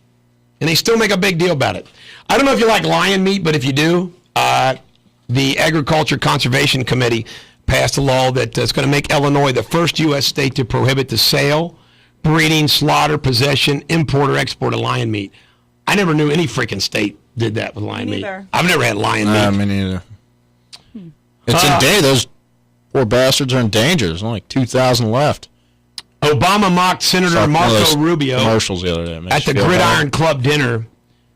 And they still make a big deal about it. I don't know if you like lion meat, but if you do, the Agriculture Conservation Committee passed a law that is going to make Illinois the first U.S. state to prohibit the sale, breeding, slaughter, possession, import, or export of lion meat. I never knew any freaking state did that with lion meat. I've never had lion meat. Me neither. It's in danger. Those poor bastards are in danger. There's only like 2,000 left. Obama mocked Senator Marco Rubio commercials the other day. At the Gridiron Club dinner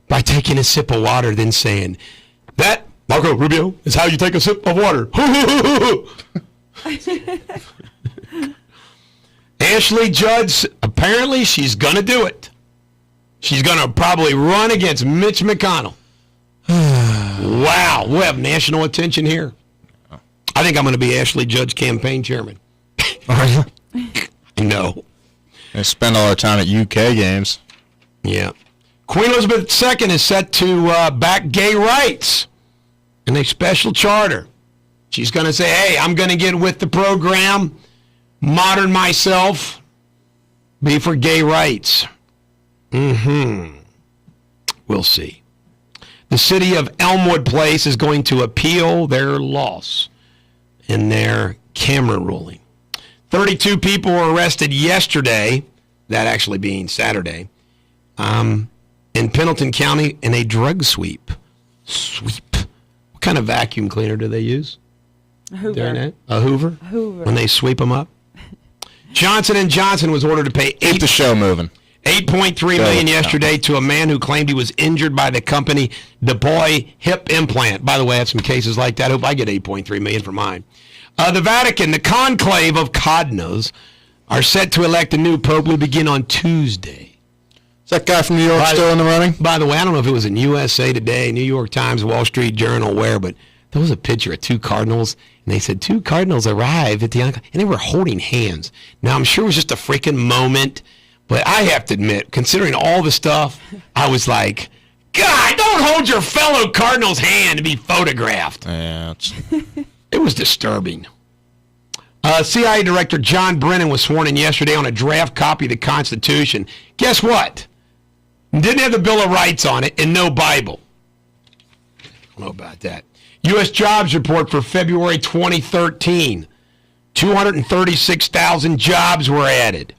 by taking a sip of water, then saying, "That, Marco Rubio, is how you take a sip of water." Ashley Judd, apparently she's going to do it. She's going to probably run against Mitch McConnell. Wow, we'll have national attention here. I think I'm going to be Ashley Judd's campaign chairman. Are you? No. They spend all our time at UK games. Yeah. Queen Elizabeth II is set to back gay rights in a special charter. She's going to say, hey, I'm going to get with the program, modern myself, be for gay rights. We'll see. The city of Elmwood Place is going to appeal their loss in their camera ruling. 32 people were arrested yesterday, that actually being Saturday, in Pendleton County in a drug sweep. What kind of vacuum cleaner do they use? A Hoover. A Hoover? Hoover. When they sweep them up? Johnson & Johnson was ordered to pay Keep the show moving. $8.3 million yesterday to a man who claimed he was injured by the company DeBoy hip implant. By the way, I had some cases like that. I hope I get $8.3 million for mine. The Vatican, the conclave of cardinals, are set to elect a new pope. We begin on Tuesday. Is that guy from New York still in the running? By the way, I don't know if it was in USA Today, New York Times, Wall Street Journal, where, but there was a picture of two cardinals, and they said two cardinals arrived at the and they were holding hands. Now, I'm sure it was just a freaking moment, but I have to admit, considering all the stuff, I was like, God, don't hold your fellow cardinal's hand to be photographed. Yeah, it was disturbing. CIA Director John Brennan was sworn in yesterday on a draft copy of the Constitution. Guess what? Didn't have the Bill of Rights on it and no Bible. I don't know about that. U.S. jobs report for February 2013. 236,000 jobs were added.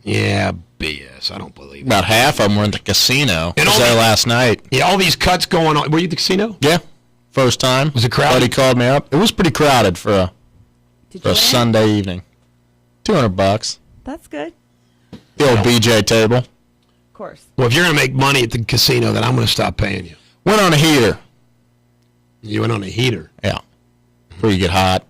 Yeah, BS. I don't believe it. About half of them were in the casino. And I was there last night. Yeah, all these cuts going on. Were you at the casino? Yeah. First time. Was it crowded? Buddy called me up. It was pretty crowded for a Sunday evening. $200. That's good. The old BJ table. Of course. Well, if you're going to make money at the casino, then I'm going to stop paying you. Went on a heater. You went on a heater? Yeah. Before you get hot.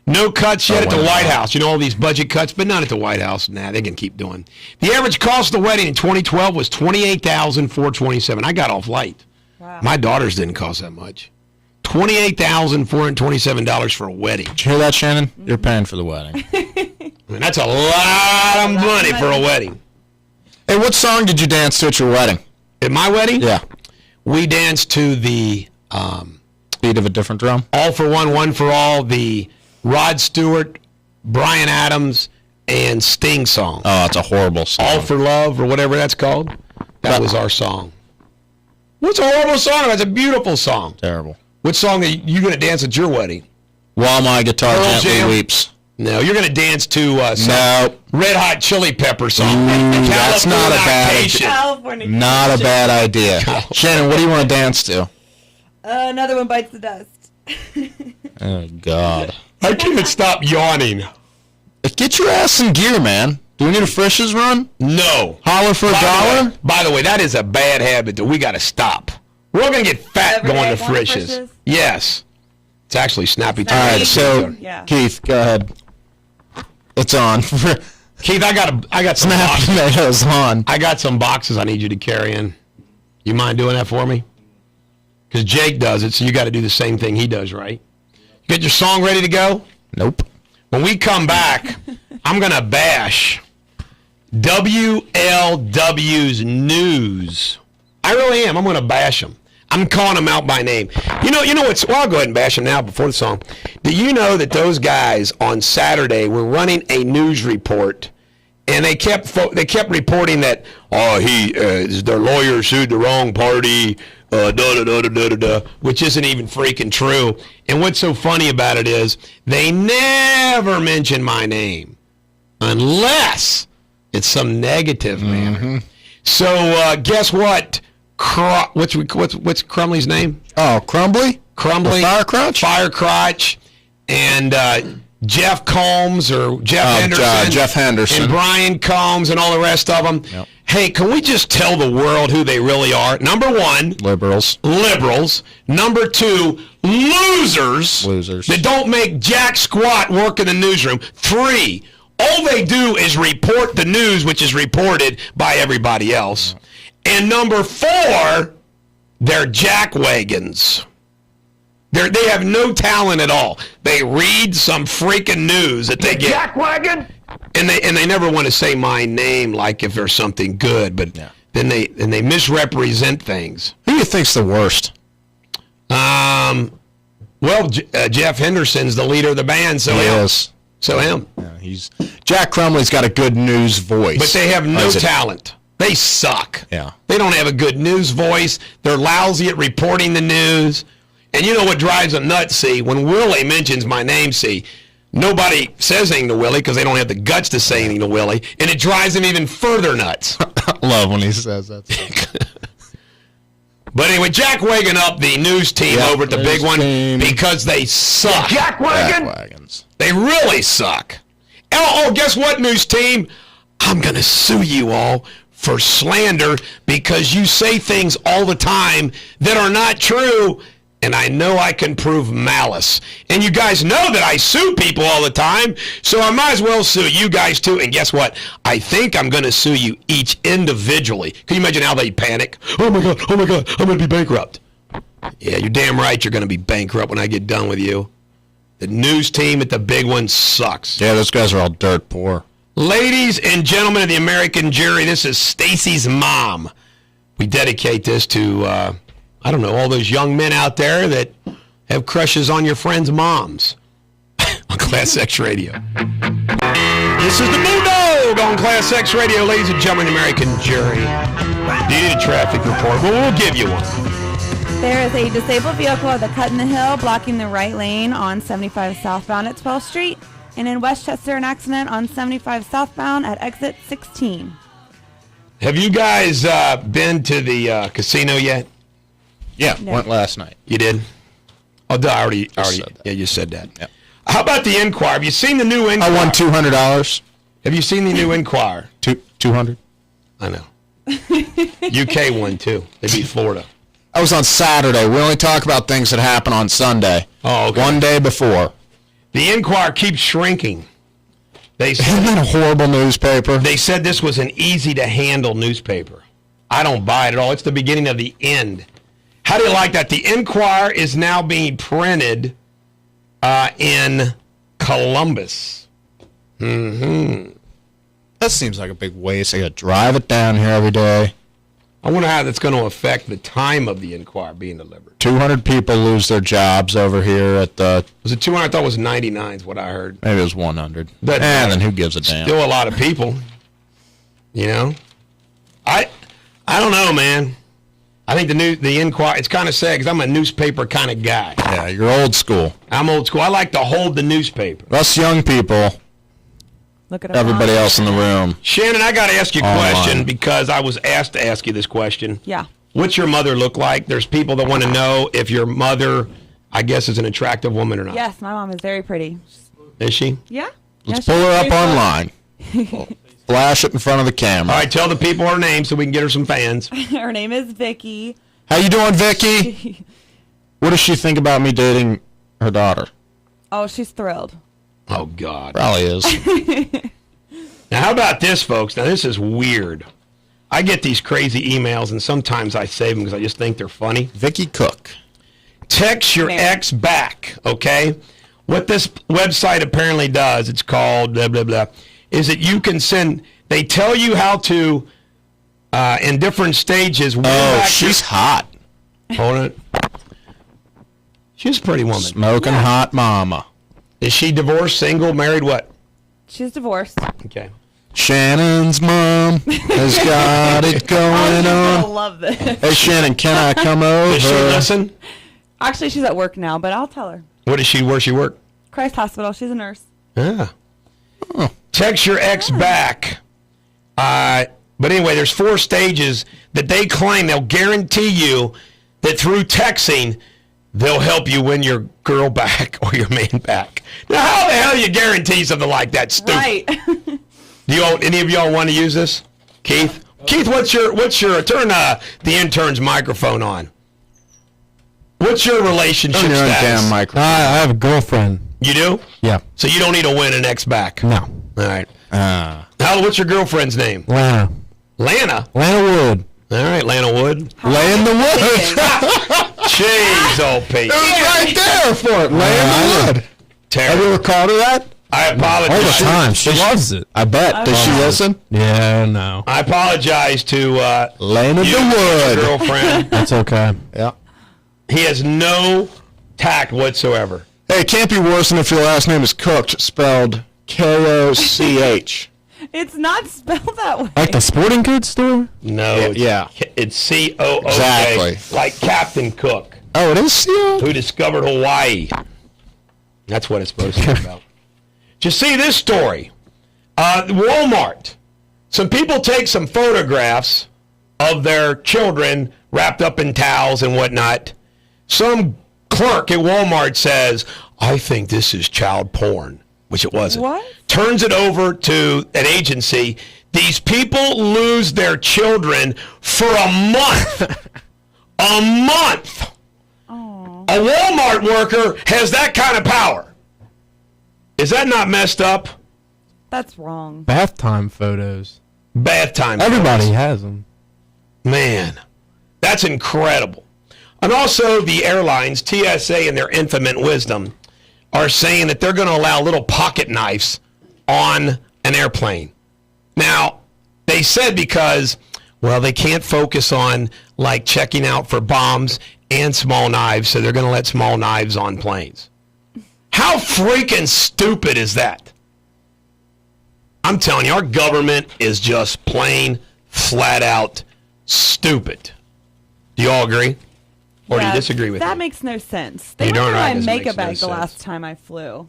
No cuts yet at the White House. You know, all these budget cuts, but not at the White House. Nah, they can keep doing. The average cost of the wedding in 2012 was $28,427. I got off light. Wow. My daughters didn't cost that much. $28,427 for a wedding. Did you hear that, Shannon? You're paying for the wedding. I mean, that's a lot of money for a wedding. Hey, what song did you dance to at your wedding? At my wedding? Yeah. We danced to the Beat of a Different Drum. All for One, One for All, the Rod Stewart, Bryan Adams, and Sting song. Oh, it's a horrible song. All for Love, or whatever that's called. That was our song. What's a horrible song? That's a beautiful song. Terrible. What song are you going to dance at your wedding? While My Guitar Pearl Gently Jam? Weeps. No, you're going to dance to some Red Hot Chili Pepper song. That's not a bad idea. Not a bad idea. Shannon, what do you want to dance to? Another One Bites the Dust. Oh, God. I can't stop yawning. Get your ass in gear, man. Do we need a Frisch's run? No. Holler for a dollar? By the way, that is a bad habit that we got to stop. We're all going to get fat going to Frisch's. Yes. It's actually snappy. All right, so, Keith, go ahead. It's on. Keith, I got some Snap boxes. tomatoes on. I got some boxes I need you to carry in. You mind doing that for me? Because Jake does it, so you got to do the same thing he does, right? Get your song ready to go? Nope. When we come back, I'm going to bash WLW's news. I really am. I'm going to bash them. I'm calling them out by name. You know what's, well, I'll go ahead and bash them now before the song. Do you know that those guys on Saturday were running a news report, and they kept reporting that, their lawyer sued the wrong party, which isn't even freaking true. And what's so funny about it is they never mention my name unless it's some negative manner. So guess what? What's Crumley's name? Oh, Crumbly? Firecrotch? Firecrotch. And Jeff Combs or Jeff Henderson. And Brian Combs and all the rest of them. Yep. Hey, can we just tell the world who they really are? Number one, liberals. Number two, losers that don't make jack squat work in the newsroom. Three, all they do is report the news, which is reported by everybody else. And number four, they're jackwagons. They have no talent at all. They read some freaking news that they get. Jackwagon? And they never want to say my name like if there's something good, but then they misrepresent things. Who do you think's the worst? Jeff Henderson's the leader of the band, so him. Yeah, Jack Crumley's got a good news voice. But they have no talent. They suck. Yeah. They don't have a good news voice. They're lousy at reporting the news. And you know what drives them nuts, see? When Willie mentions my name, see, nobody says anything to Willie because they don't have the guts to say anything to Willie, and it drives him even further nuts. I love when he says that. But anyway, jackwagon up the news team over at the big one because they suck. Jackwagons. They really suck. Oh, guess what, news team? I'm going to sue you all for slander because you say things all the time that are not true, and I know I can prove malice. And you guys know that I sue people all the time, so I might as well sue you guys too. And guess what? I think I'm going to sue you each individually. Can you imagine how they panic? Oh my God, I'm going to be bankrupt. Yeah, you're damn right you're going to be bankrupt when I get done with you. The news team at the big one sucks. Yeah, those guys are all dirt poor. Ladies and gentlemen of the American jury, this is Stacy's mom. We dedicate this to, all those young men out there that have crushes on your friends' moms on ClassX Radio. This is the Bulldog on ClassX Radio, ladies and gentlemen of the American jury. Do you need a traffic report? Well, we'll give you one. There is a disabled vehicle at the Crittenden Hill blocking the right lane on 75 southbound at 12th Street. And in Westchester, an accident on 75 southbound at exit 16. Have you guys been to the casino yet? Yeah, went last night. You did? Oh, I already you said that. Yep. How about the Enquirer? Have you seen the new Enquirer? I won $200. Have you seen the new Enquirer? 200. I know. UK won too. They beat Florida. I was on Saturday. We only talk about things that happen on Sunday. Oh, okay. One day before. The Enquirer keeps shrinking. Isn't that a horrible newspaper? They said this was an easy-to-handle newspaper. I don't buy it at all. It's the beginning of the end. How do you like that? The Enquirer is now being printed in Columbus. Mm-hmm. That seems like a big waste. I got to drive it down here every day. I wonder how that's going to affect the time of the Enquirer being delivered. 200 people lose their jobs over here at the... Was it 200? I thought it was 99 is what I heard. Maybe it was 100. But then who gives a damn? Still a lot of people. You know? I don't know, man. I think the Enquirer, it's kind of sad because I'm a newspaper kind of guy. Yeah, you're old school. I'm old school. I like to hold the newspaper. Us young people... Look at everybody else in the room. Shannon, I got to ask you a question because I was asked to ask you this question. Yeah. What's your mother look like? There's people that want to know if your mother, I guess, is an attractive woman or not. Yes, my mom is very pretty. Is she? Yeah. Let's pull her up online. Flash it in front of the camera. All right, tell the people her name so we can get her some fans. Her name is Vicky. How you doing, Vicky? What does she think about me dating her daughter? Oh, she's thrilled. Oh, God. Probably is. Now, how about this, folks? Now, this is weird. I get these crazy emails, and sometimes I save them because I just think they're funny. Vicky Cook. Text your ex back, okay? What this website apparently does, it's called blah, blah, blah, is that you can send, they tell you how to, in different stages. She's hot. Hold on. She's a pretty woman. Smoking hot mama. Is she divorced, single, married, what? She's divorced. Okay. Shannon's mom has got it going I on. love this. Hey, Shannon, can I come over? Does she listen? Actually, she's at work now, but I'll tell her. Where she work? Christ Hospital. She's a nurse. Yeah. Oh. Text your ex back. But anyway, there's 4 stages that they claim they'll guarantee you that through texting, they'll help you win your girl back or your man back. Now, how the hell do you guarantee something like that? Stupid. Right. Do any of y'all want to use this? Keith? Keith, what's your turn the intern's microphone on. What's your relationship status? Damn microphone. I have a girlfriend. You do? Yeah. So you don't need to win an ex back? No. All right. What's your girlfriend's name? Lana. Lana? Lana Wood. All right, Lana Wood. Lay in the woods. Jeez, old Pete. It was right there for it. Lay in the wood. Have you ever called her that? I apologize. All the time. She loves it. I bet. Does she listen? Yeah, no. I apologize to Lana you, the Wood. your girlfriend. That's okay. Yeah. He has no tact whatsoever. Hey, it can't be worse than if your last name is Cooked, spelled Koch. It's not spelled that way. Like the sporting goods store? No. Yeah. It's COOK. Exactly. Like Captain Cook. Oh, it is CO? Who discovered Hawaii. That's what it's supposed to be about. Did you see this story? Walmart. Some people take some photographs of their children wrapped up in towels and whatnot. Some clerk at Walmart says, I think this is child porn, which it wasn't. What? Turns it over to an agency. These people lose their children for a month. A month. Oh. A Walmart worker has that kind of power. Is that not messed up? That's wrong. Bath time photos. Bath time. Everybody photos. has them. Man, that's incredible. And also the airlines, TSA in their infinite wisdom, are saying that they're going to allow little pocket knives on an airplane. Now, they said because, well, they can't focus on, like, checking out for bombs and small knives, so they're going to let small knives on planes. How freaking stupid is that? I'm telling you, our government is just plain, flat out stupid. Do you all agree? Or do you disagree with me? That makes no sense. They You're went darn through right my this makeup makes no bag the sense. last time I flew.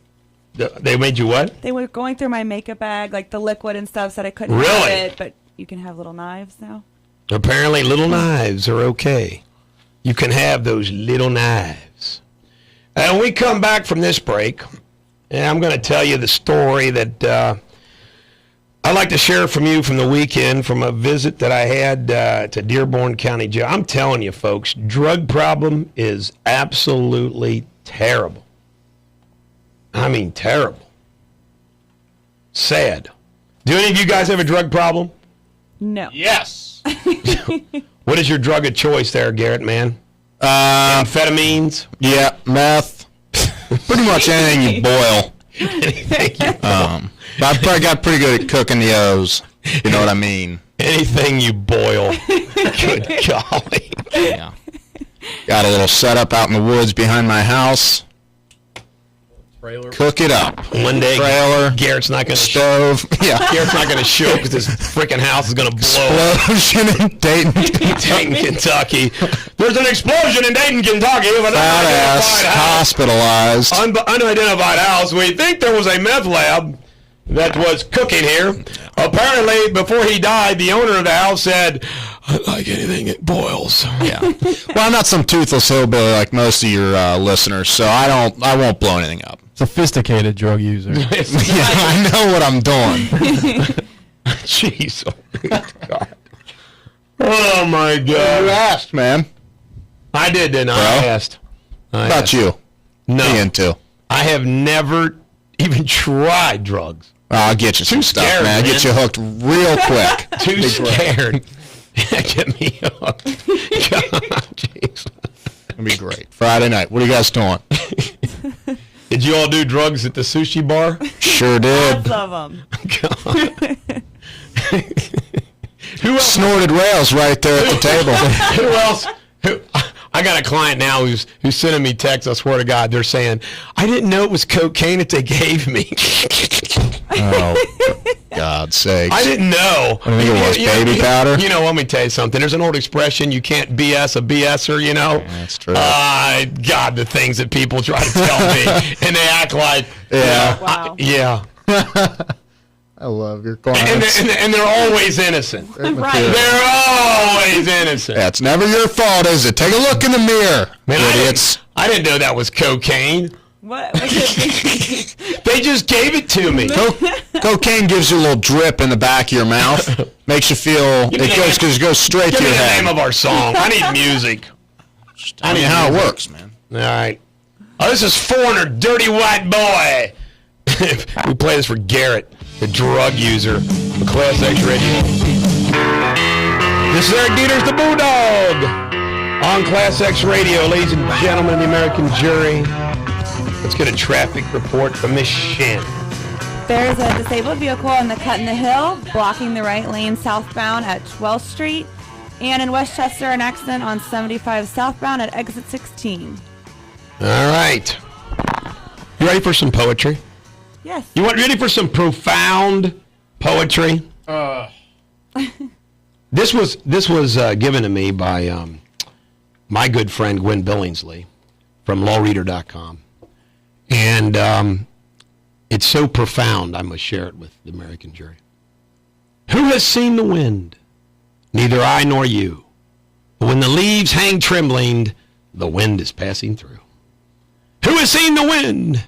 They made you what? They were going through my makeup bag, like the liquid and stuff, said I couldn't Really? have it, but you can have little knives now. Apparently little knives are okay. You can have those little knives. And when we come back from this break, and I'm going to tell you the story that I'd like to share from you from the weekend from a visit that I had to Dearborn County Jail. I'm telling you, folks, drug problem is absolutely terrible. I mean, terrible. Sad. Do any of you guys have a drug problem? No. Yes. What is your drug of choice there, Garrett, man? Amphetamines? Yeah, meth. Pretty much anything you boil. Anything you boil. But I've probably got pretty good at cooking the O's. You know what I mean? Anything you boil. Good golly. Yeah. Got a little setup out in the woods behind my house. Trailer. Cook it up. One day, trailer, Garrett's not going to stove. Yeah. Garrett's not going to show because this freaking house is going to blow. Explosion in Dayton, Dayton, Kentucky. There's an explosion in Dayton, Kentucky. Of an fat ass, hospitalized. Unidentified house. We think there was a meth lab that was cooking here. Apparently, before he died, the owner of the house said, I like anything that boils. Yeah. Well, I'm not some toothless hillbilly like most of your listeners, so I won't blow anything up. Sophisticated drug user. Yeah, I know what I'm doing. Jeez. God. Oh, my God. You asked, man. I did, didn't I? Bro? I asked. What about you? No. Me into. I have never even tried drugs. I'll get you some stuff, scared, man. I'll get you hooked real quick. Too scared. Get me hooked. God, jeez. It'll be great. Friday night. What are you guys doing? Did you all do drugs at the sushi bar? Sure did. Lots of them. Who else? Snorted rails right there at the table. Who else? I got a client now who's sending me texts. I swear to God, they're saying, "I didn't know it was cocaine that they gave me." Oh, for God's sake! I didn't know. I think it was baby powder. You know, let me tell you something. There's an old expression: you can't BS a BSer. You know. Yeah, that's true. God, the things that people try to tell me, and they act like, yeah, Wow. yeah. I love your clients. And they're always innocent. Right. They're always innocent. Yeah, it's never your fault, is it? Take a look in the mirror, Man, idiots. I didn't know that was cocaine. What could it be? They just gave it to me. Cocaine gives you a little drip in the back of your mouth. Makes you feel, it goes straight Give to me your the head. name of our song. I need music. I mean, how it works, man. All right. Oh, this is Foreigner, Dirty White Boy. We play this for Garrett, the drug user, the ClassX Radio. This is Eric Deters, the Bulldog, on ClassX Radio. Ladies and gentlemen of the American jury, let's get a traffic report from Miss Shannon. There's a disabled vehicle on the Crittenden Hill blocking the right lane southbound at 12th Street. And in Westchester, an accident on 75 southbound at exit 16. All right. You ready for some poetry? Yes. You ready for some profound poetry? This was given to me by my good friend Gwen Billingsley from lawreader.com. And it's so profound, I must share it with the American jury. Who has seen the wind? Neither I nor you. But when the leaves hang trembling, the wind is passing through. Who has seen the wind?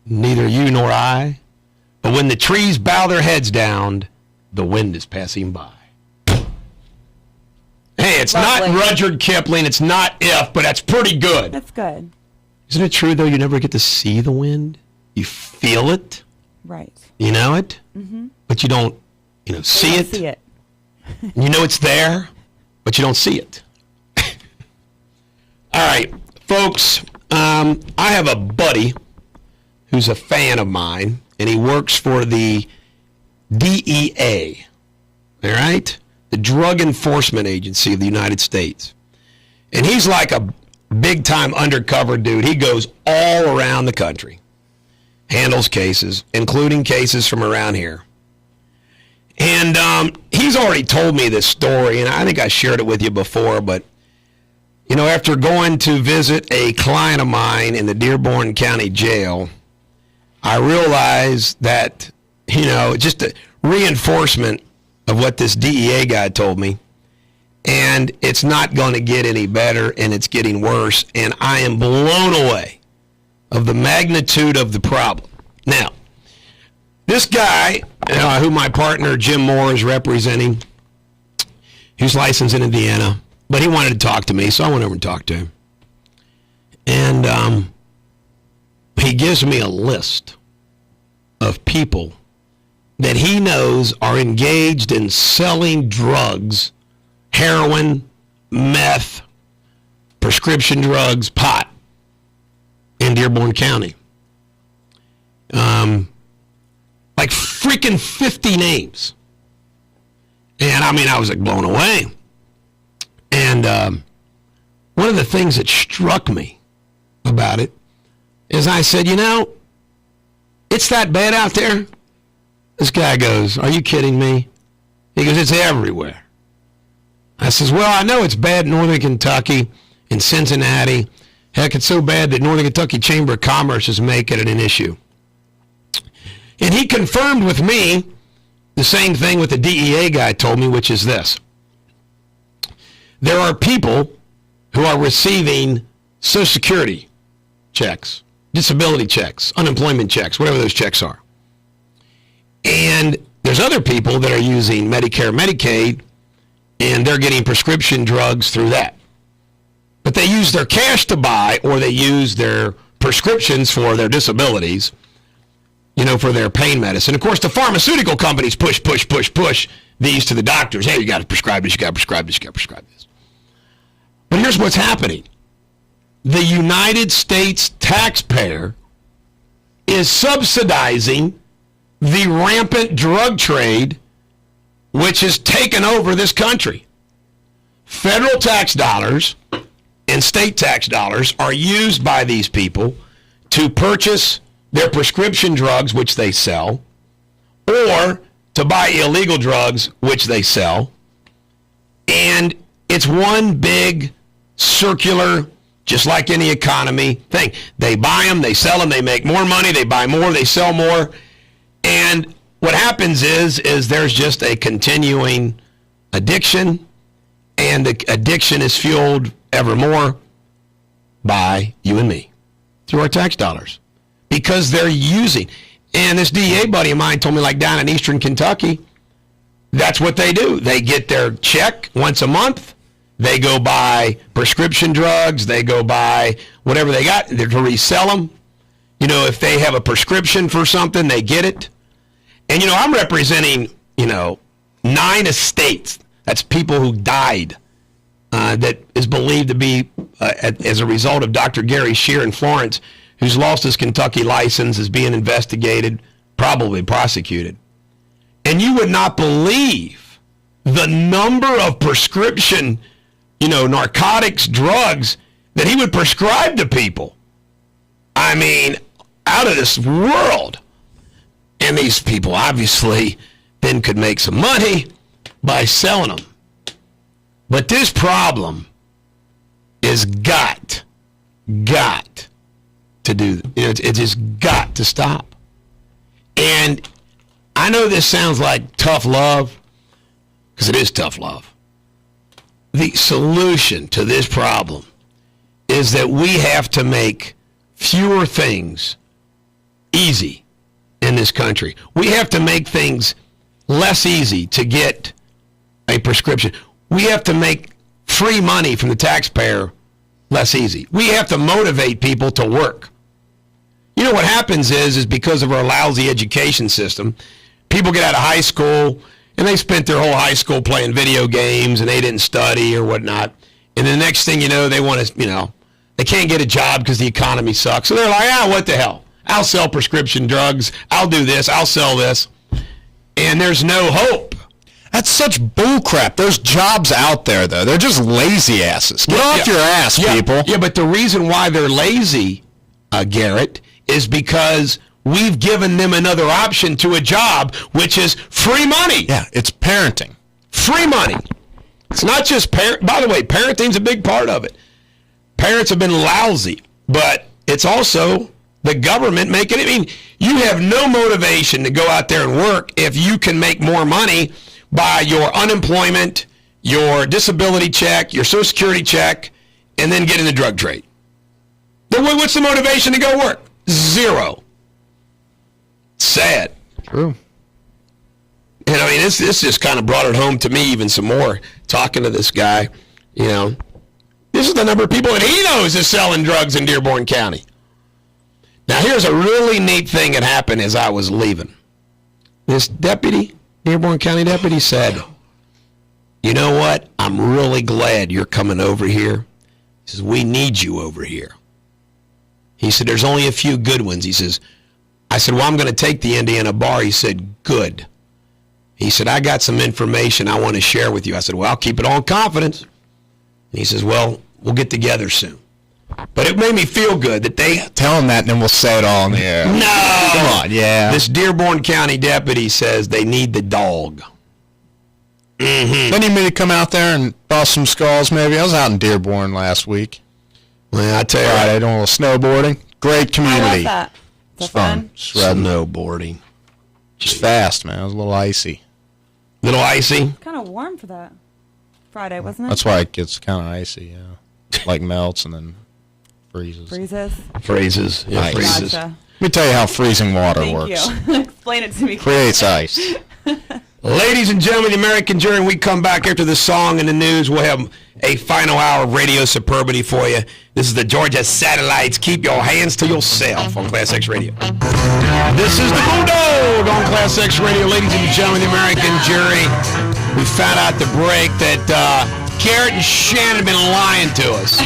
Neither you nor I. But when the trees bow their heads down, the wind is passing by. Hey, it's Lovely. not Rudyard Kipling, it's not If, but that's pretty good. That's good. Isn't it true, though, you never get to see the wind? You feel it, Right. you know it, Mm-hmm. but you don't, see it. See it. You know it's there, but you don't see it. All right, folks, I have a buddy who's a fan of mine, and he works for the DEA, all right? The Drug Enforcement Agency of the United States. And he's like a big-time undercover dude. He goes all around the country, handles cases, including cases from around here. And he's already told me this story, and I think I shared it with you before, but, after going to visit a client of mine in the Dearborn County Jail, I realized that, just a reinforcement of what this DEA guy told me, and it's not going to get any better, and it's getting worse, and I am blown away of the magnitude of the problem. Now, this guy, who my partner Jim Moore is representing, he's licensed in Indiana, but he wanted to talk to me, so I went over and talked to him. And he gives me a list of people that he knows are engaged in selling drugs, heroin, meth, prescription drugs, pot, in Dearborn County. Like freaking 50 names. And I was like blown away. And one of the things that struck me about it is I said, it's that bad out there? This guy goes, are you kidding me? He goes, it's everywhere. I says, well, I know it's bad in Northern Kentucky, in Cincinnati. Heck, it's so bad that Northern Kentucky Chamber of Commerce is making it an issue. And he confirmed with me the same thing what the DEA guy told me, which is this. There are people who are receiving Social Security checks, disability checks, unemployment checks, whatever those checks are. And there's other people that are using Medicare, Medicaid, and they're getting prescription drugs through that. But they use their cash to buy, or they use their prescriptions for their disabilities for their pain medicine. Of course, the pharmaceutical companies push these to the doctors. Hey, you got to prescribe this, you got to prescribe this, you got to prescribe this. But here's what's happening. The United States taxpayer is subsidizing the rampant drug trade which has taken over this country. Federal tax dollars and state tax dollars are used by these people to purchase their prescription drugs, which they sell, or to buy illegal drugs, which they sell. And it's one big circular, just like any economy thing. They buy them, they sell them, they make more money, they buy more, they sell more. And what happens is there's just a continuing addiction, and the addiction is fueled ever more by you and me through our tax dollars, because they're using. And this DEA buddy of mine told me, like down in eastern Kentucky, that's what they do. They get their check once a month. They go buy prescription drugs. They go buy whatever they got to resell them. If they have a prescription for something, they get it. And, I'm representing, 9 estates. That's people who died that is believed to be as a result of Dr. Gary Shear in Florence, who's lost his Kentucky license, is being investigated, probably prosecuted. And you would not believe the number of prescription, narcotics, drugs that he would prescribe to people. I mean, out of this world. And these people obviously then could make some money by selling them. But this problem is got to do. It just got to stop. And I know this sounds like tough love, because it is tough love. The solution to this problem is that we have to make fewer things easy in this country. We have to make things less easy to get a prescription. We have to make free money from the taxpayer less easy. We have to motivate people to work. What happens is because of our lousy education system, people get out of high school and they spent their whole high school playing video games and they didn't study or whatnot. And the next thing you know, they want to, they can't get a job because the economy sucks. So they're like, what the hell? I'll sell prescription drugs. I'll do this. I'll sell this. And there's no hope. That's such bullcrap. There's jobs out there, though. They're just lazy asses. Get off your ass, people. Yeah, but the reason why they're lazy, Garrett, is because we've given them another option to a job, which is free money. Yeah, it's parenting. Free money. It's not just By the way, parenting's a big part of it. Parents have been lousy, but it's also the government making it. I mean, you have no motivation to go out there and work if you can make more money by your unemployment, your disability check, your Social Security check, and then get in the drug trade. What's the motivation to go work? Zero. Sad. True. And I mean, this just kind of brought it home to me even some more, talking to this guy. This is the number of people that he knows is selling drugs in Dearborn County. Now, here's a really neat thing that happened as I was leaving. This Dearborn County deputy said, you know what? I'm really glad you're coming over here. He says, we need you over here. He said, there's only a few good ones. He says, I said, well, I'm going to take the Indiana bar. He said, good. He said, I got some information I want to share with you. I said, well, I'll keep it all in confidence. And he says, well, we'll get together soon. But it made me feel good that they... Tell him that and then we'll say it all in the air. No! Come on, yeah. This Dearborn County deputy says they need the dog. Mm-hmm. They need me to come out there and bust some skulls maybe. I was out in Dearborn last week. Well, I tell you Friday doing a little snowboarding. Great community. I love that. It's fun. Snowboarding. Just fast, man. It was a little icy. Little icy? Kind of warm for that Friday, wasn't it? That's why it gets kind of icy, yeah. Like melts and then freezes. Freezes. Yeah, Nice. freezes. Gotcha. Let me tell you how freezing water Thank works. you. Explain it to me. Creates ice. Ladies and gentlemen, the American Jury, when we come back after the song and the news, we'll have a final hour of radio superbity for you. This is the Georgia Satellites. Keep your hands to yourself on ClassX Radio. This is the Bulldog on ClassX Radio. Ladies and gentlemen, the American Jury. We found out the break that Garrett and Shannon have been lying to us.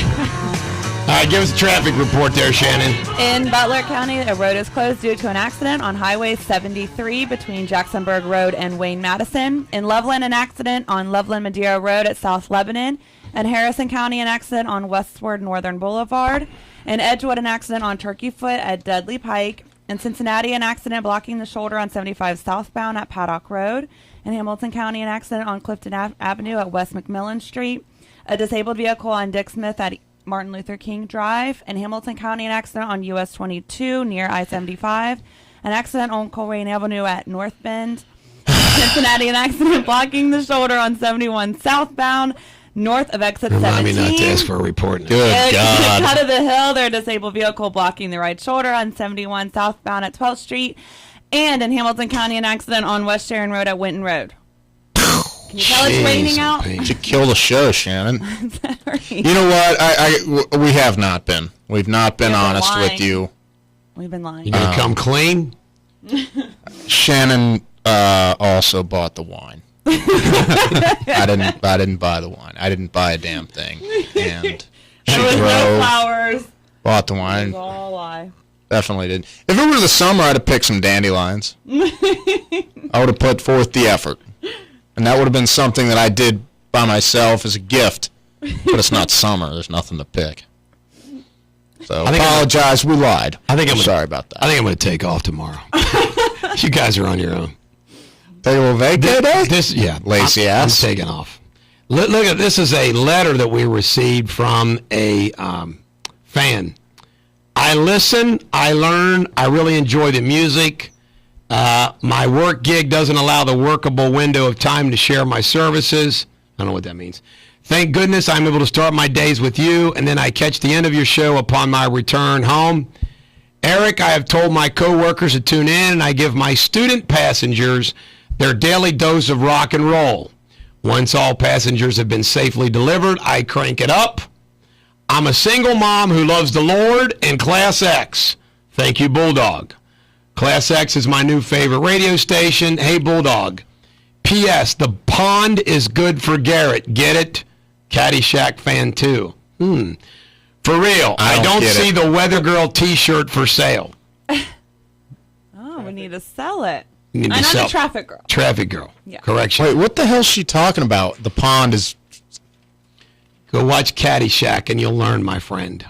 All right, give us a traffic report there, Shannon. In Butler County, a road is closed due to an accident on Highway 73 between Jacksonburg Road and Wayne Madison. In Loveland, an accident on Loveland Madeira Road at South Lebanon. In Harrison County, an accident on Westward Northern Boulevard. In Edgewood, an accident on Turkey Foot at Dudley Pike. In Cincinnati, an accident blocking the shoulder on 75 southbound at Paddock Road. In Hamilton County, an accident on Clifton Avenue at West McMillan Street. A disabled vehicle on Dick Smith at Martin Luther King Drive. In Hamilton County, an accident on US 22 near I-75. An accident on Coleraine Avenue at North Bend. Cincinnati, an accident blocking the shoulder on 71 southbound north of exit 17. Remind me not to ask for a report. Good God. Cut of the Hill, there's a disabled vehicle blocking the right shoulder on 71 southbound at 12th Street. And in Hamilton County, an accident on West Sharon Road at Winton Road. Can you tell it's raining out? You kill the show, Shannon. You know what? We have not been. We've not been honest with you. We've been lying. You gonna come clean? Shannon also bought the wine. I didn't buy the wine. I didn't buy a damn thing. And she there was no flowers. Bought the wine. It was all a lie. Definitely did. If it were the summer, I'd have picked some dandelions. I would have put forth the effort. And that would have been something that I did by myself as a gift. But it's not summer. There's nothing to pick. So I apologize. We lied. I'm sorry about that. I think I'm going to take off tomorrow. You guys are on your own. Take a little vacay day? Lazy ass. I'm taking off. Look at this. Is a letter that we received from a fan. I listen. I learn. I really enjoy the music. My work gig doesn't allow the workable window of time to share my services. I don't know what that means. Thank goodness I'm able to start my days with you, and then I catch the end of your show upon my return home. Eric, I have told my coworkers to tune in, and I give my student passengers their daily dose of rock and roll. Once all passengers have been safely delivered, I crank it up. I'm a single mom who loves the Lord and Class X. Thank you, Bulldog. Class X is my new favorite radio station. Hey, Bulldog. P.S. The pond is good for Garrett. Get it? Caddyshack fan, too. For real. I don't see the Weather Girl T-shirt for sale. Oh, we need to sell it. You need to I'm sell. not a traffic girl. Traffic girl. Yeah. Correction. Wait, what the hell is she talking about? The pond is... Go watch Caddyshack and you'll learn, my friend.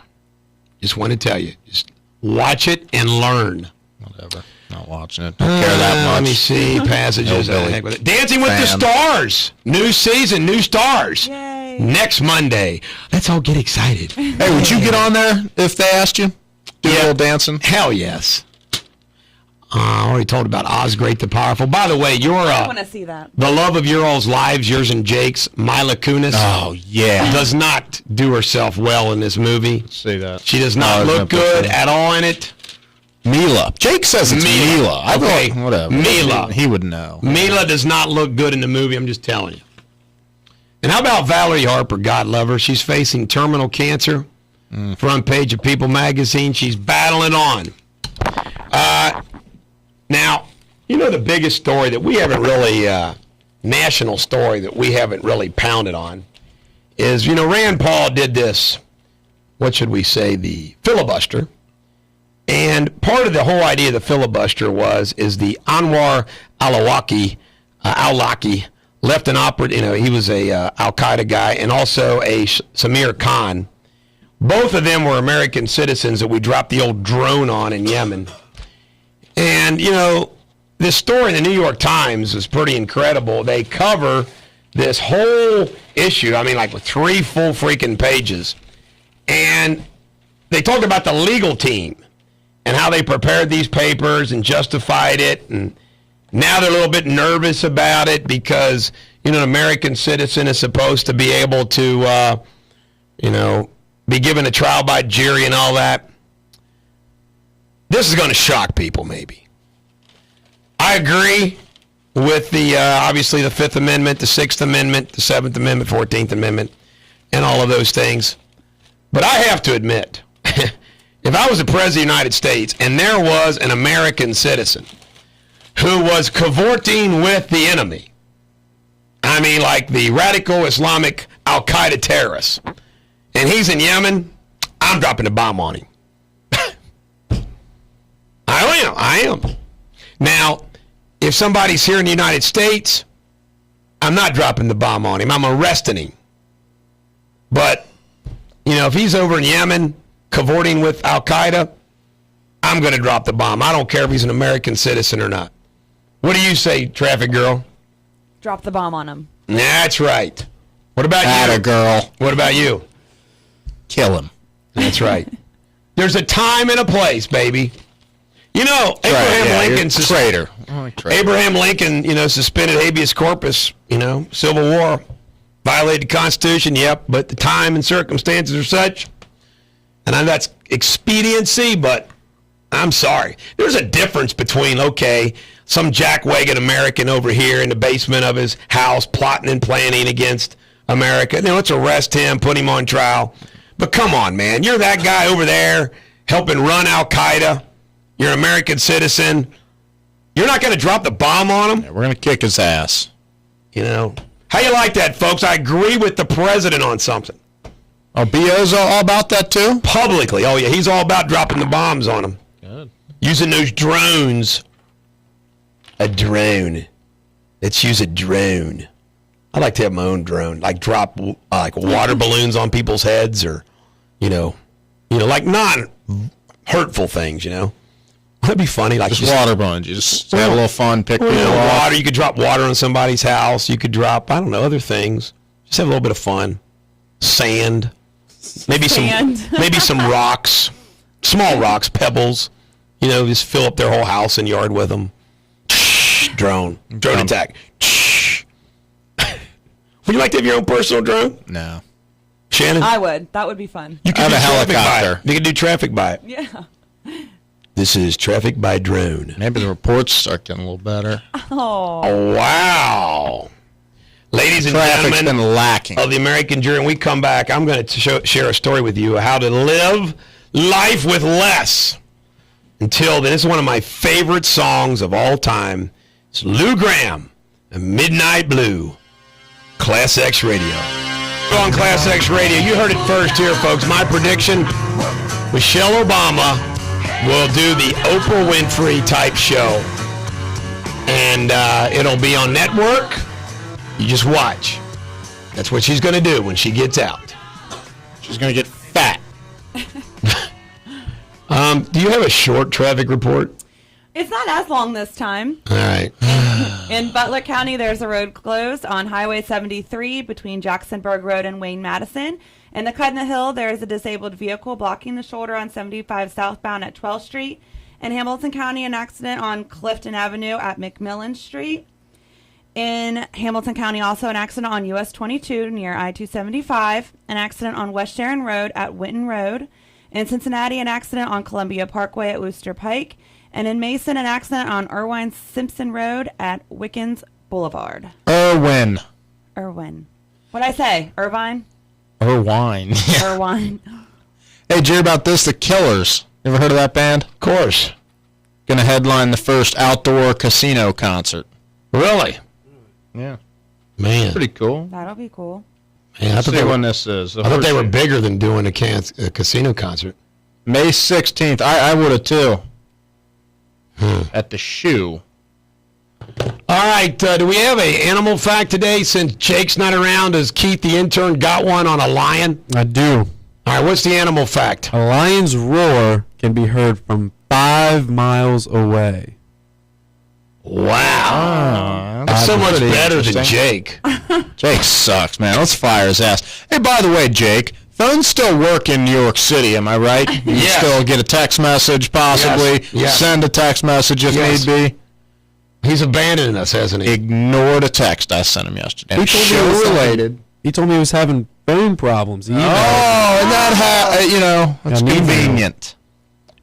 Just want to tell you. Just watch it and learn. Whatever. Not watching it. Don't care that much. Let me see. Passages. No, Heck with it. Dancing with the Stars. New season, new stars. Yay. Next Monday. Let's all get excited. Hey, would you get on there if they asked you? Do a little dancing? Hell yes. I already told about Oz Great the Powerful. By the way, I want to see that. the love of your all's lives, yours and Jake's, Mila Kunis. Oh, yeah. Does not do herself well in this movie. See that. She does not look good at all in it. Mila. Jake says it's Mila. I Okay. thought, whatever. Mila. He would know. Mila does not look good in the movie, I'm just telling you. And how about Valerie Harper, God love her? She's facing terminal cancer. Front page of People magazine. She's battling on. Now, you know the biggest story that we haven't really, national story that we haven't really pounded on is, Rand Paul did this, what should we say, the filibuster. And part of the whole idea of the filibuster is the Anwar al-Awlaki left an operative, he was a Al-Qaeda guy, and also a Samir Khan. Both of them were American citizens that we dropped the old drone on in Yemen. And, this story in the New York Times is pretty incredible. They cover this whole issue, with 3 full freaking pages. And they talk about the legal team and how they prepared these papers and justified it. And now they're a little bit nervous about it because, an American citizen is supposed to be able to, be given a trial by jury and all that. This is going to shock people, maybe. I agree with the obviously the 5th Amendment, the 6th Amendment, the 7th Amendment, 14th Amendment, and all of those things. But I have to admit, if I was the President of the United States and there was an American citizen who was cavorting with the enemy, I mean like the radical Islamic Al-Qaeda terrorists, and he's in Yemen, I'm dropping the bomb on him. I am. Now, if somebody's here in the United States, I'm not dropping the bomb on him. I'm arresting him. But, if he's over in Yemen cavorting with Al-Qaeda, I'm going to drop the bomb. I don't care if he's an American citizen or not. What do you say, traffic girl? Drop the bomb on him. That's right. What about you? Atta girl. What about you? Kill him. That's right. There's a time and a place, baby. Abraham Lincoln, traitor. Abraham Lincoln, suspended habeas corpus, Civil War, violated the Constitution, yep, but the time and circumstances are such, and I know that's expediency, but I'm sorry. There's a difference between, some jackwagon American over here in the basement of his house plotting and planning against America. Let's arrest him, put him on trial. But come on, man. You're that guy over there helping run Al-Qaeda. You're an American citizen. You're not going to drop the bomb on him? Yeah, we're going to kick his ass. How you like that, folks? I agree with the president on something. Oh, B.O.'s all about that, too? Publicly. Oh, yeah. He's all about dropping the bombs on him. Good. Using those drones. A drone. Let's use a drone. I like to have my own drone. Like drop like water balloons on people's heads or, like non-hurtful things, That'd be funny. Like just water balloons. You just have a little fun, pick people off. Water. You could drop water on somebody's house. You could drop, other things. Just have a little bit of fun. Sand. Maybe some rocks. Small rocks, pebbles. Just fill up their whole house and yard with them. Drone attack. Would you like to have your own personal drone? No. Shannon? I would. That would be fun. You could have a helicopter. You could do traffic by it. Yeah. This is traffic by drone. Maybe the reports start getting a little better. Oh, wow. Ladies and Traffic's gentlemen been lacking. of the American jury, when we come back, I'm going to share a story with you how to live life with less. Until then, this is one of my favorite songs of all time. It's Lou Gramm and Midnight Blue. ClassX Radio. On ClassX Radio, you heard it first here, folks. My prediction, Michelle Obama will do the Oprah Winfrey type show. And it'll be on network. You just watch. That's what she's going to do when she gets out. She's going to get fat. Do you have a short traffic report? It's not as long this time. All right. In Butler County, there's a road closed on Highway 73 between Jacksonburg Road and Wayne Madison. In the Crittenden Hill, there is a disabled vehicle blocking the shoulder on 75 southbound at 12th Street. In Hamilton County, an accident on Clifton Avenue at McMillan Street. In Hamilton County, also an accident on US 22 near I-275. An accident on West Sharon Road at Winton Road. In Cincinnati, an accident on Columbia Parkway at Wooster Pike. And in Mason, an accident on Irvine Simpson Road at Wickens Boulevard. Irwin. What'd I say? Irvine? Irwine. Irwine. Hey, did you hear about this? The Killers. You ever heard of that band? Of course. Gonna headline the first outdoor casino concert. Really? Yeah. Man. Pretty cool. That'll be cool. Man, I thought when this is. I thought they were bigger than doing a casino concert. May 16th. I would have too. At the Shoe. All right. Do we have an animal fact today? Since Jake's not around, has Keith the intern got one on a lion? I do. All right. What's the animal fact? A lion's roar can be heard from 5 miles away. Wow. That's so much better than Jake. Jake sucks, man. Let's fire his ass. Hey, by the way, Jake, phones still work in New York City, am I right? You can still get a text message, possibly. Yes. Send a text message if need be. He's abandoning us, hasn't he? Ignored a text I sent him yesterday. He told me he was having phone problems. And that, that's convenient.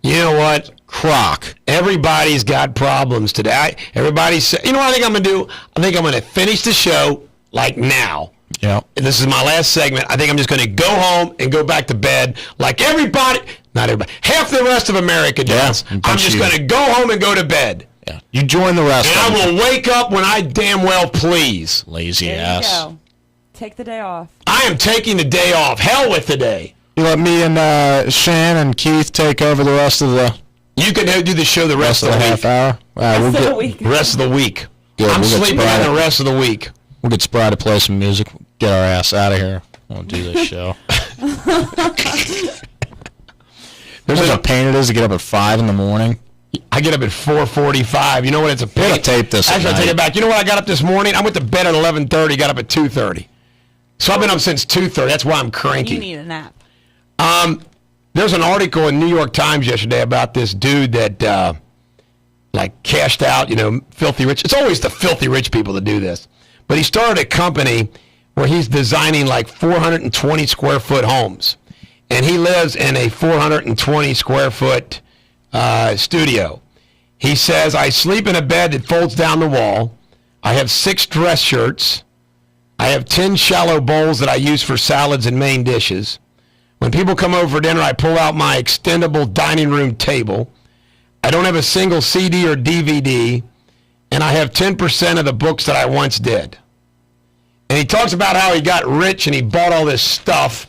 You know what? crock. Everybody's got problems today. Everybody's, you know what I think I'm going to do? I think I'm going to finish the show like now. Yeah. And this is my last segment. I think I'm just going to go home and go back to bed like everybody, not everybody, half the rest of America does. Yeah, I'm just going to go home and go to bed. Yeah. You join the rest and of I will wake up when I damn well please. Lazy There ass. you go. Take the day off. I am taking the day off. Hell with the day. You let me and Shan and Keith take over the rest of the... You can do the show the rest of the half hour. We'll Rest of the get, week. Rest of the week. Good, I'm we'll get sleeping Spry in the rest of the week. We'll get Spry to play some music. Get our ass out of here. We'll do this show. There's a pain it is to get up at 5 in the morning. I get up at 4:45. You know what? It's a pain. We're gonna tape this Actually, at I take night. it back. You know what? I got up this morning. I went to bed at 11:30. Got up at 2:30. So I've been up since 2:30. That's why I'm cranky. You need a nap. There's an article in New York Times yesterday about this dude that like cashed out, filthy rich. It's always the filthy rich people that do this. But he started a company where he's designing like 420 square foot homes. And he lives in a 420 square foot studio. He says, I sleep in a bed that folds down the wall. I have 6 dress shirts. I have 10 shallow bowls that I use for salads and main dishes. When people come over for dinner, I pull out my extendable dining room table. I don't have a single CD or DVD, and I have 10% of the books that I once did. And he talks about how he got rich and he bought all this stuff,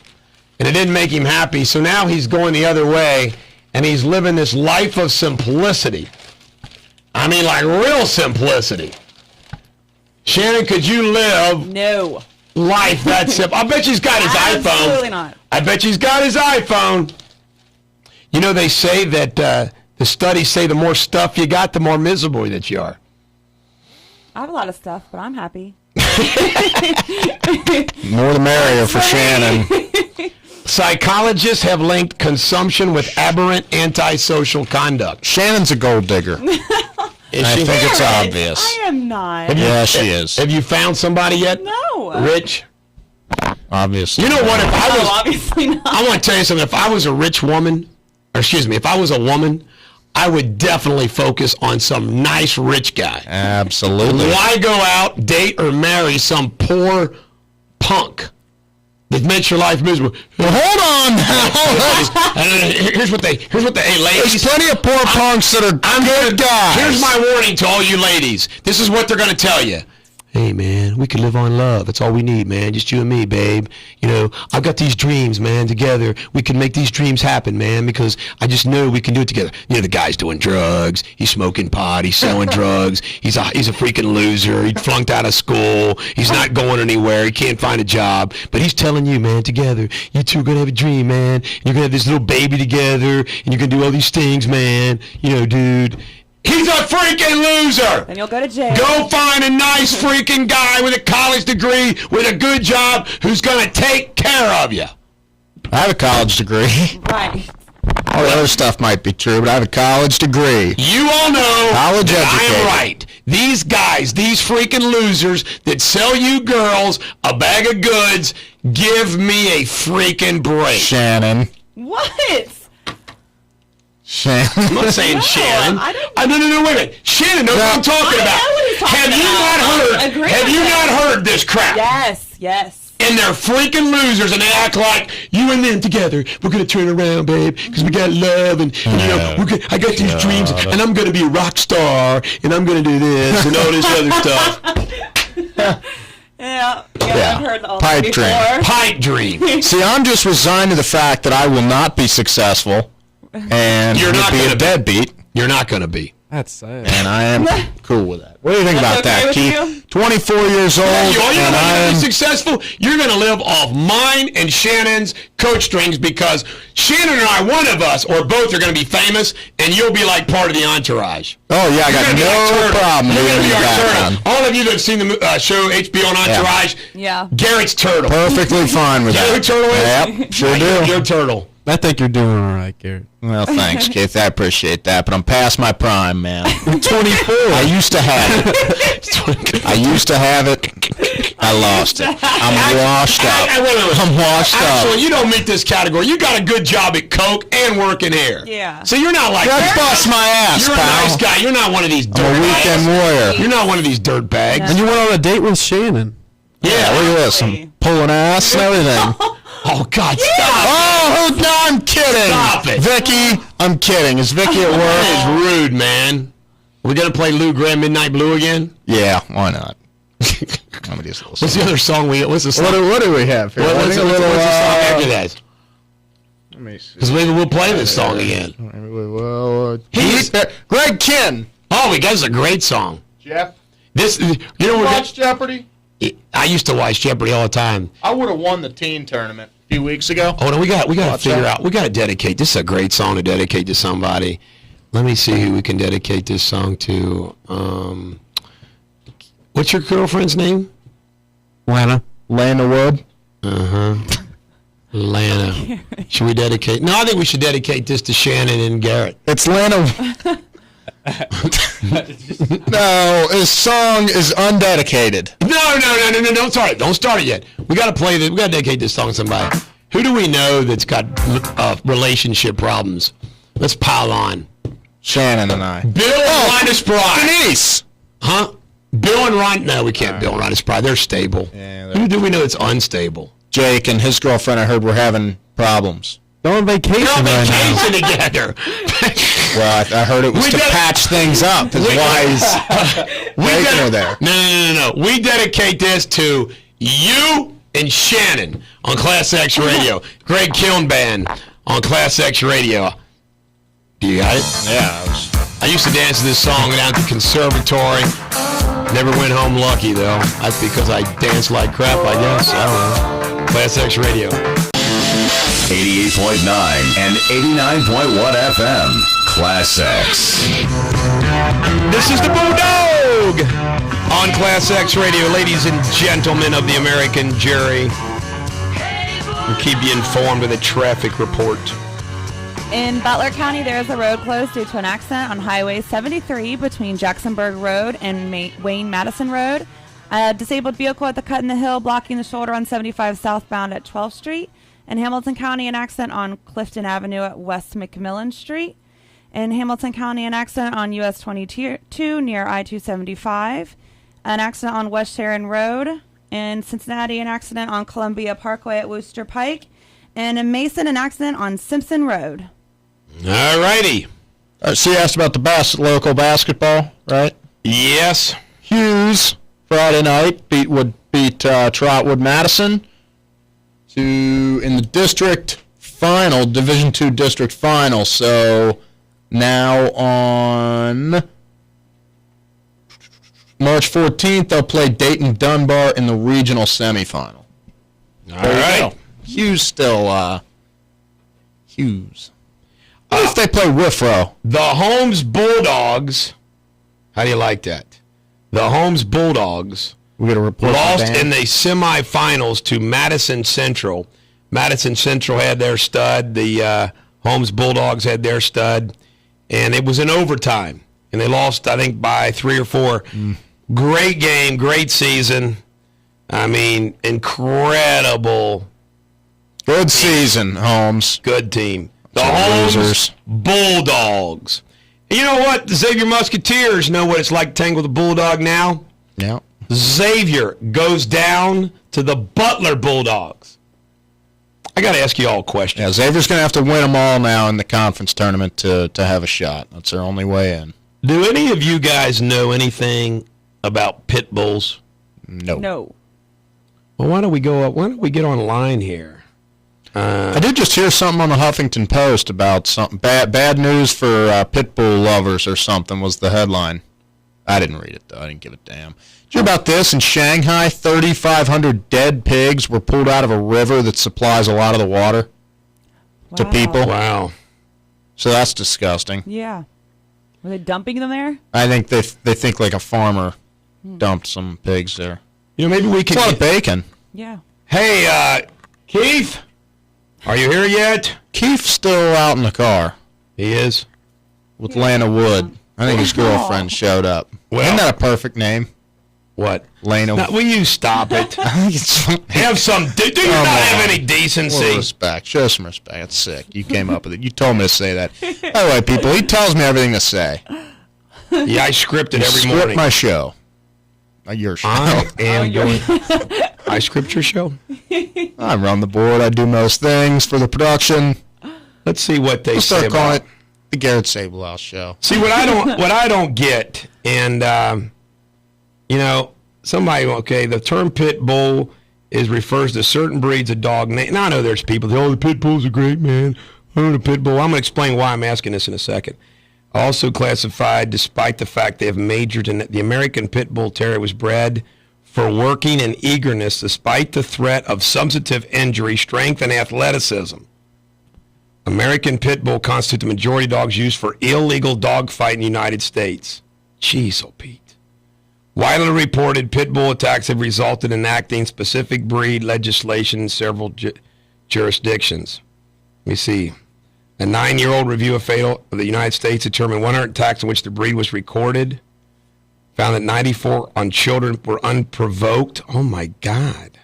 and it didn't make him happy, so now he's going the other way, and he's living this life of simplicity. I mean, like real simplicity. Shannon, could you live No. life that simple? I bet she's got his iPhone. Absolutely not. I bet she's got his iPhone. You know, they say that the studies say the more stuff you got, the more miserable that you are. I have a lot of stuff, but I'm happy. More the merrier for Shannon. Psychologists have linked consumption with aberrant antisocial conduct. Shannon's a gold digger. I think it's obvious. I am not. Yeah, she is. Have you found somebody yet? No. Rich? Obviously. You know what? If I was, obviously not. I want to tell you something. If I was a rich woman, or excuse me, if I was a woman, I would definitely focus on some nice rich guy. Absolutely. Why go out, date, or marry some poor punk that makes your life miserable? Well, hold on. Here's what they, hey, ladies. There's plenty of poor punks that are good guys. Here's my warning to all you ladies. This is what they're going to tell you. Hey, man, we can live on love. That's all we need, man. Just you and me, babe. I've got these dreams, man, together. We can make these dreams happen, man, because I just know we can do it together. The guy's doing drugs. He's smoking pot. He's selling drugs. He's a freaking loser. He flunked out of school. He's not going anywhere. He can't find a job. But he's telling you, man, together, you two are going to have a dream, man. And you're going to have this little baby together, and you're going to do all these things, man. Dude. He's a freaking loser. Then you'll go to jail. Go find a nice freaking guy with a college degree, with a good job, who's going to take care of you. I have a college degree. Right. All the other stuff might be true, but I have a college degree. You all know College that educated. I am right. These guys, these freaking losers that sell you girls a bag of goods, give me a freaking break. Shannon. What? Shannon. I'm not saying Shannon. No, wait a minute. Shannon knows what I'm talking about. Have you not heard this crap? Yes. And they're freaking losers, and they act like you and them together. We're gonna turn around, babe, because we got love, and I got these dreams, and I'm gonna be a rock star, and I'm gonna do this and all this other stuff. Yeah. I've heard all Pipe that dream. before. Pipe dream. See, I'm just resigned to the fact that I will not be successful, and You're not be gonna a deadbeat. You're not gonna be. That's sad. And I am cool with that. What do you think about okay that, with Keith? you? 24 years old, You're and not I going to am... be successful. You're going to live off mine and Shannon's coat strings, because Shannon and I, one of us, or both, are going to be famous, and you'll be like part of the entourage. Oh, yeah, I got no problem You're being going to in be the our background. turtle. All of you that have seen the show HBO on Entourage, Yeah. Garrett's turtle. Perfectly fine with You know who that. turtle is? Yep, sure do. You're turtle. I think you're doing all right, Garrett. Well, thanks, Keith. I appreciate that, but I'm past my prime, man. I'm 24. I used to have it. I used to have it. I lost it. I'm washed up. I'm washed up. Actually, you don't meet this category. You got a good job at Coke and working here. Yeah. So you're not like That bust my ass, You're pal. a nice guy. You're not one of these dirt I'm a weekend warrior. You're not one of these dirt bags. And you went on a date with Shannon. Yeah, look at this. I'm pulling ass and everything. Oh, God, stop. Oh, no, I'm kidding. Stop it. Vicky, I'm kidding. Is Vicky at work? That is rude, man. We going to play Lou Graham Midnight Blue again? Yeah, why not? What's the other song we what's the song? What do we have here? What's the song after that? Let me see. Because maybe we'll play this song again. Greg Kinn. Oh, he does a great song. Jeff. This, you know, Watch Jeopardy? I used to watch Jeopardy all the time. I would have won the teen tournament a few weeks ago. Oh no, we got to figure out. We got to dedicate. This is a great song to dedicate to somebody. Let me see who we can dedicate this song to. What's your girlfriend's name? Lana Wood. Lana. Should we dedicate? No, I think we should dedicate this to Shannon and Garrett. It's Lana. No, his song is undedicated. No. Don't start it. Don't start it yet. We got to play this. We got to dedicate this song to somebody. Who do we know that's got relationship problems? Let's pile on. Shannon and I. Bill and Rhonda's Pride. Denise. Huh? Bill and Rhonda. No, we can't. Bill and Rhonda's Pride. They're stable. Yeah, Who do we know that's unstable? Jake and his girlfriend, I heard, were having problems. They're on vacation They're on right now. vacation together. Well, I heard it was to patch things up. That's why he's taking her there. No. We dedicate this to you and Shannon on ClassX Radio. Greg Kiln Band on ClassX Radio. Do you got it? Yeah. I used to dance to this song down at the conservatory. Never went home lucky, though. That's because I danced like crap, I guess. I don't know. ClassX Radio. 88.9 and 89.1 FM. ClassX. This is the Bulldog on ClassX Radio. Ladies and gentlemen of the American jury, we'll keep you informed with a traffic report. In Butler County, there is a road closed due to an accident on Highway 73 between Jacksonburg Road and Wayne Madison Road. A disabled vehicle at the cut in the hill blocking the shoulder on 75 southbound at 12th Street. In Hamilton County, an accident on Clifton Avenue at West McMillan Street. In Hamilton County, an accident on US 22 near I-275. An accident on West Sharon Road. In Cincinnati, an accident on Columbia Parkway at Wooster Pike. And in Mason, an accident on Simpson Road. All righty. So you asked about the local basketball, right? Yes. Hughes, Friday night, beat Trotwood Madison in the district final, Division II district final. So now on March 14th, they'll play Dayton Dunbar in the regional semifinal. All right. Hughes still, Hughes. What if they play Wifro? The Holmes Bulldogs. How do you like that? The Holmes Bulldogs We got a report. lost in the semifinals to Madison Central. Madison Central had their stud. The Holmes Bulldogs had their stud. And it was in overtime. And they lost, I think, by 3 or 4. Great game, great season. I mean, incredible. Good season, Holmes. Good team. The Some Holmes losers. Bulldogs. You know what? The Xavier Musketeers know what it's like to tangle the Bulldog now. Yeah. Xavier goes down to the Butler Bulldogs. I got to ask you all a question. Yeah, Xavier's going to have to win them all now in the conference tournament to have a shot. That's their only way in. Do any of you guys know anything about pit bulls? No. Well, why don't we get online here? I did just hear something on the Huffington Post about something bad news for pit bull lovers or something was the headline. I didn't read it, though. I didn't give a damn. Did you hear about this? In Shanghai, 3,500 dead pigs were pulled out of a river that supplies a lot of the water to people. Wow. So that's disgusting. Yeah. Were they dumping them there? I think they think like a farmer dumped some pigs there. You know, maybe we can It's a lot of bacon. Yeah. Hey, Keith, are you here yet? Keith's still out in the car. He is? With Lana Wood. I think his girlfriend showed up. Well- Isn't that a perfect name? What? Laying over. Now, will you stop it? Have some. Do you not have any decency? Respect. Show some respect. That's sick. You came up with it. You told me to say that. By the way, people, he tells me everything to say. Yeah, I script it every morning. Script my show. Not your show. I am doing. I script your show. I run the board. I do most things for the production. Let's see what they say start calling about it the Garrett Sablehouse Show. See what I don't get, and somebody the term pit bull refers to certain breeds of dog. Now I know there's people that the pit bull's a great man. Oh, the pit bull. I'm going to explain why I'm asking this in a second. Also classified, despite the fact they have majored in it, the American Pit Bull Terrier was bred for working and eagerness, despite the threat of substantive injury, strength, and athleticism. American Pit Bull constitute the majority of dogs used for illegal dogfight in the United States. Jeez, oh Pete. Widely reported pit bull attacks have resulted in enacting specific breed legislation in several jurisdictions. Let me see. A 9-year-old review of fatal of the United States determined 100 attacks in which the breed was recorded. Found that 94 on children were unprovoked. Oh, my God.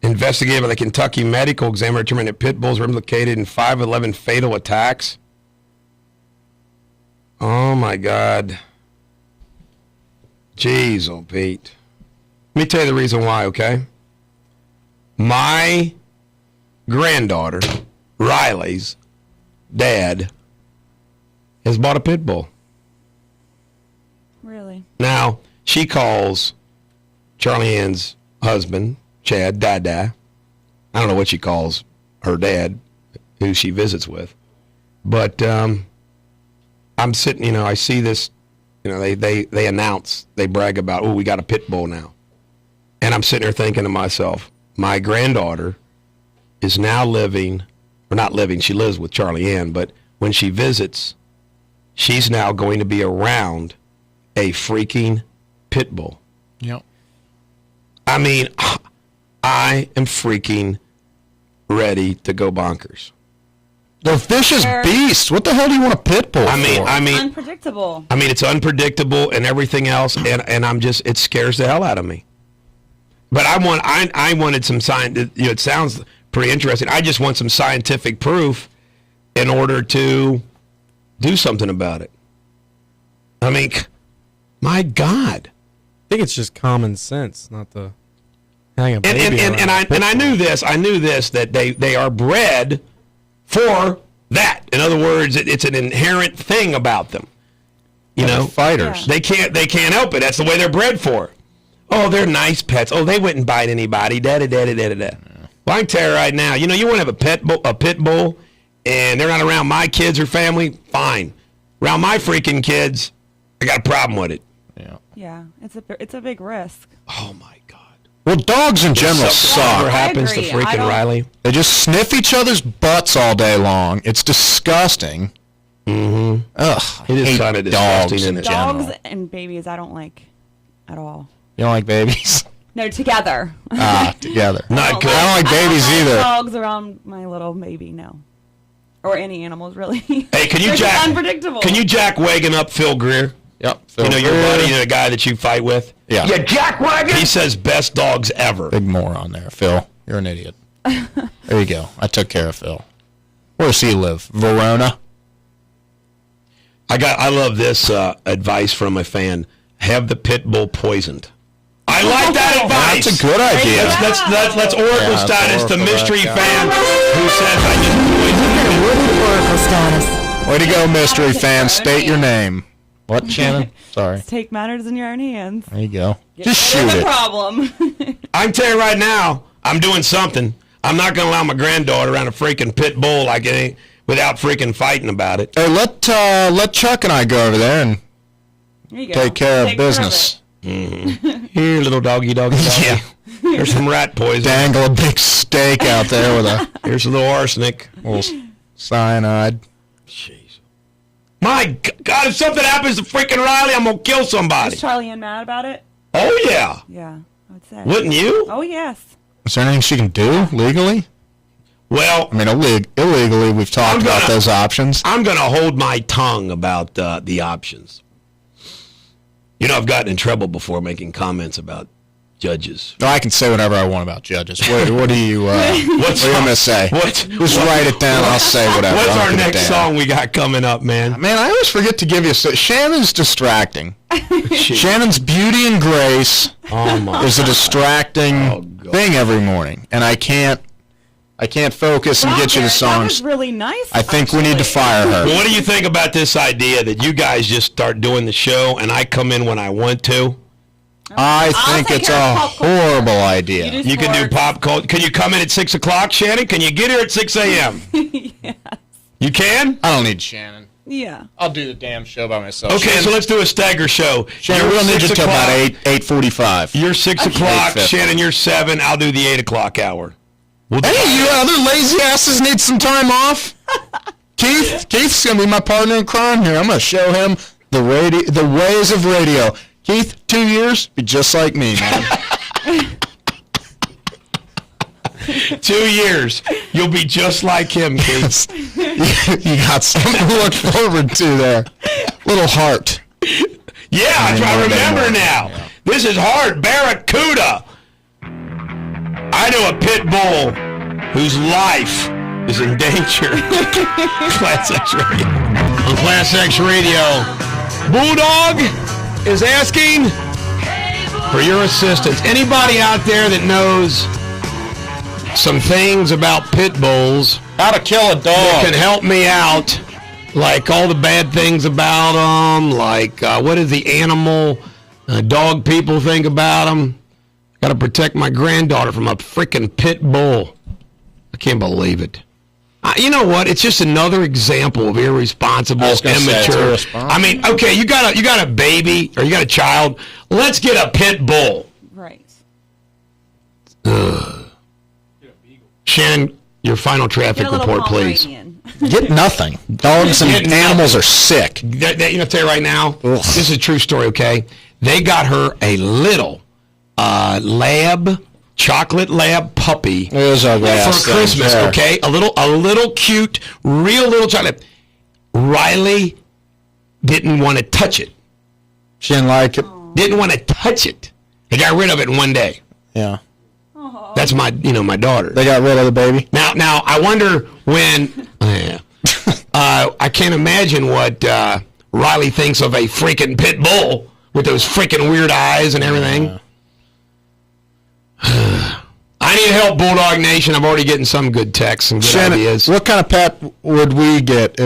Investigated by the Kentucky Medical Examiner determined that pit bulls were implicated in 5 of 11 fatal attacks. Oh, my God. Jeez, oh, Pete. Let me tell you the reason why, okay? My granddaughter, Riley's dad, has bought a pit bull. Really? Now, she calls Charlie Ann's husband, Chad, Dada. I don't know what she calls her dad, who she visits with. But I'm sitting, I see this, they announce, they brag about, we got a pit bull now. And I'm sitting there thinking to myself, my granddaughter is now she lives with Charlie Ann, but when she visits, she's now going to be around a freaking pit bull. Yep. I mean, I am freaking ready to go bonkers. They're vicious beasts. What the hell do you want a pit bull for? I mean, unpredictable. I mean, it's unpredictable and everything else, and I'm just, it scares the hell out of me. But I wanted some science. It sounds pretty interesting. I just want some scientific proof in order to do something about it. I mean, my God. I think it's just common sense, not the hang a baby and I knew this. I knew this, that they are bred for that. In other words, it's an inherent thing about them. Fighters. Yeah. They can't help it. That's the way they're bred for. Oh, they're nice pets. Oh, they wouldn't bite anybody. Da-da-da-da-da-da. Well, I can tell you right now, you want to have a pit bull, and they're not around my kids or family, fine. Around my freaking kids, I got a problem with it. Yeah, it's a big risk. Oh, my God. Well, dogs in general suck. Whatever happens to freaking Riley. They just sniff each other's butts all day long. It's disgusting. Mm-hmm. Ugh. It is kind of disgusting in general. Dogs and babies I don't like at all. You don't like babies? No, together. Together. Not good. I don't like babies either. Dogs around my little baby, no. Or any animals, really. Hey, can you unpredictable. Can you Jack Wagon up Phil Greer? Yep. Your buddy, the guy that you fight with? Yeah. Yeah, Jack Wagon? He says best dogs ever. Big moron there, Phil. You're an idiot. There you go. I took care of Phil. Where does he live? Verona? I love this advice from a fan. Have the pit bull poisoned. I like that advice. That's a good idea. Let's Oracle status the mystery fan who says I just poisoned. Oracle status. Way to go, mystery fan. State your name. What, Shannon? Sorry. Take matters in your own hands. There you go. Just shoot the it. problem. I can tell you right now, I'm doing something. I'm not going to allow my granddaughter around a freaking pit bull like it ain't without freaking fighting about it. Hey, let Chuck and I go over there and take care of business. Here, little doggy. Yeah. There's some rat poison. Dangle a big steak out there with a... Here's a little arsenic. A little cyanide. Jeez. My God, if something happens to freaking Riley, I'm going to kill somebody. Is Charlie Ann mad about it? Oh, yeah. Yeah, I would say. Wouldn't you? Oh, yes. Is there anything she can do legally? Well, I mean, illegally, we've talked about those options. I'm going to hold my tongue about the options. You know, I've gotten in trouble before making comments about judges. No, I can say whatever I want about judges. What do you? What are you gonna say? Just write it down. I'll say whatever. What's our next song we got coming up, man? Man, I always forget to give you. Shannon's distracting. Shannon's beauty and grace is a distracting thing every morning, and I can't focus and get you the songs. That was really nice. I think we need to fire her. What do you think about this idea that you guys just start doing the show and I come in when I want to? I think it's a horrible idea. You can do pop culture. Can you come in at 6 o'clock, Shannon? Can you get here at 6 a.m.? Yes. You can? I don't need Shannon. Yeah. I'll do the damn show by myself. Okay, Shannon, so let's do a stagger show. Shannon, we'll need you till about 8:45. You're 6 o'clock. Shannon, you're 7. I'll do the 8 o'clock hour. Hey, you other lazy asses need some time off? Keith's going to be my partner in crime here. I'm going to show him the ways of radio. Keith, 2 years, be just like me, man. 2 years, you'll be just like him, Keith. You got something to look forward to there. Little heart. Yeah, I remember now. Yeah. This is hard. Barracuda. I know a pit bull whose life is in danger. ClassX Radio. On ClassX Radio, Bulldog is asking for your assistance. Anybody out there that knows some things about pit bulls, how to kill a dog, that can help me out, like all the bad things about them, like what does the animal dog people think about them? Got to protect my granddaughter from a freaking pit bull. I can't believe it. You know what? It's just another example of irresponsible, immature. I mean, okay, you got a baby or you got a child. Let's get a pit bull. Right. Shannon, your final traffic report, please. Get nothing. Dogs and animals are sick. You know, I'll tell you right now, this is a true story, okay? They got her a little chocolate lab puppy for Christmas, okay? A little cute, real little chocolate. Riley didn't want to touch it. She didn't like it? Didn't want to touch it. They got rid of it in one day. Yeah. That's my daughter. They got rid of the baby? Now I wonder when, I can't imagine what Riley thinks of a freaking pit bull with those freaking weird eyes and everything. I need help, Bulldog Nation. I'm already getting some good texts and good ideas. What kind of pet would we get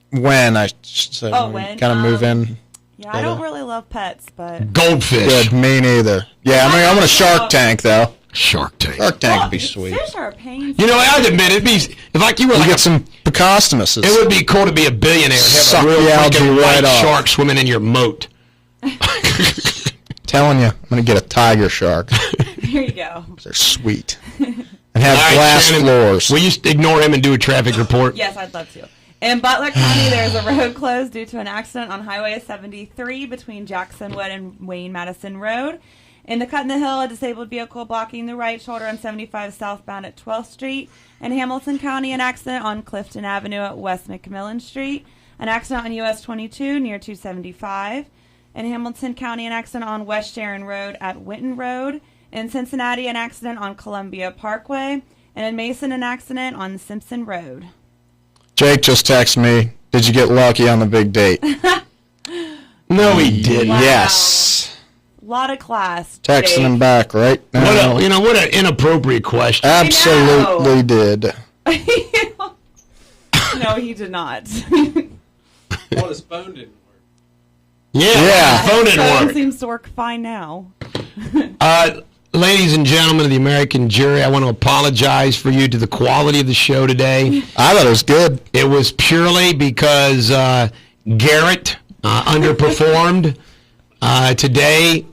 when I kind of move in? Yeah, I don't really love pets, but... Goldfish. Good, me neither. Yeah, I mean, I want a Shark Tank, though. Shark Tank. Shark Tank would be sweet. Fish are a pain. You know, I'd admit it'd be... If like you were you like get some Picostomuses. It would be cool to be a billionaire and have Suck a real the algae freaking right white off. shark swimming in your moat. Telling you, I'm going to get a tiger shark. There you go. They're sweet. And have glass floors. Will you ignore him and do a traffic report? Yes, I'd love to. In Butler County, there's a road closed due to an accident on Highway 73 between Jacksonwood and Wayne-Madison Road. In the Crittenden Hill, a disabled vehicle blocking the right shoulder on 75 southbound at 12th Street. In Hamilton County, an accident on Clifton Avenue at West McMillan Street. An accident on US 22 near 275. In Hamilton County, an accident on West Sharon Road at Winton Road. In Cincinnati, an accident on Columbia Parkway. And in Mason, an accident on Simpson Road. Jake just texted me, did you get lucky on the big date? No, he didn't. Wow. Yes. A lot of class. Texting Jake. him back, right? What an inappropriate question. Absolutely did. No, he did not. Well, his phone didn't work. Yeah. His phone didn't Phone work. seems to work fine now. Ladies and gentlemen of the American jury, I want to apologize for you to the quality of the show today. I thought it was good. It was purely because Garrett underperformed today.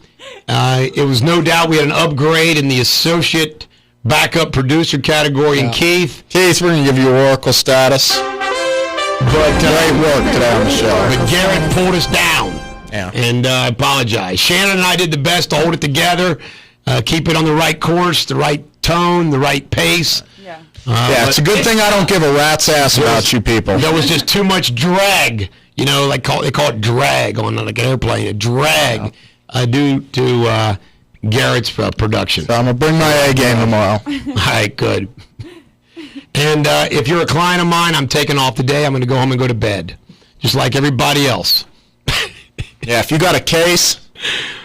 It was no doubt we had an upgrade in the associate backup producer category in Keith. Keith, we're going to give you Oracle status. But great work today on the show. But Garrett pulled us down. Yeah. And I apologize. Shannon and I did the best to hold it together, keep it on the right course, the right tone, the right pace. Yeah. It's a good thing I don't give a rat's ass about you people. There was just too much drag. they call it drag on like an airplane, a drag due to Garrett's production. So I'm going to bring my A game tomorrow. All right, good. And if you're a client of mine, I'm taking off today. I'm going to go home and go to bed, just like everybody else. Yeah, if you got a case,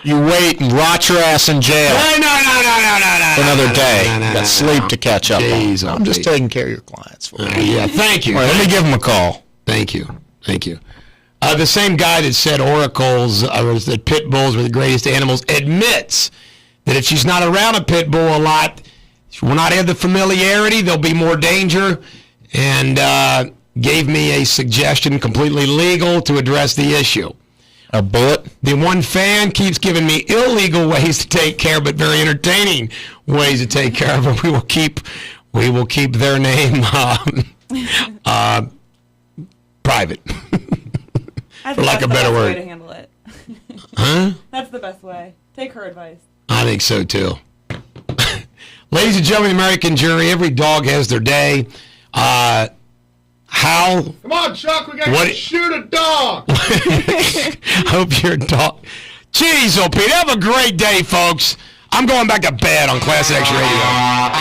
you wait and rot your ass in jail. No. Another day. You got sleep to catch up on. I'm just taking care of your clients for you. Yeah, thank you. All right, let me give them a call. Thank you. The same guy that said that pit bulls were the greatest animals admits that if she's not around a pit bull a lot, she will not have the familiarity. There'll be more danger, and gave me a suggestion, completely legal, to address the issue. A bullet? The one fan keeps giving me illegal ways to take care, but very entertaining ways to take care of it. We will keep their name private, for lack of a better word. That's the best way to handle it. Huh? That's the best way. Take her advice. I think so too. Ladies and gentlemen, American jury, every dog has their day. How? Come on, Chuck, we got to shoot a dog. Hope your dog. Jeez, Pete, have a great day, folks. I'm going back to bed on ClassX Radio.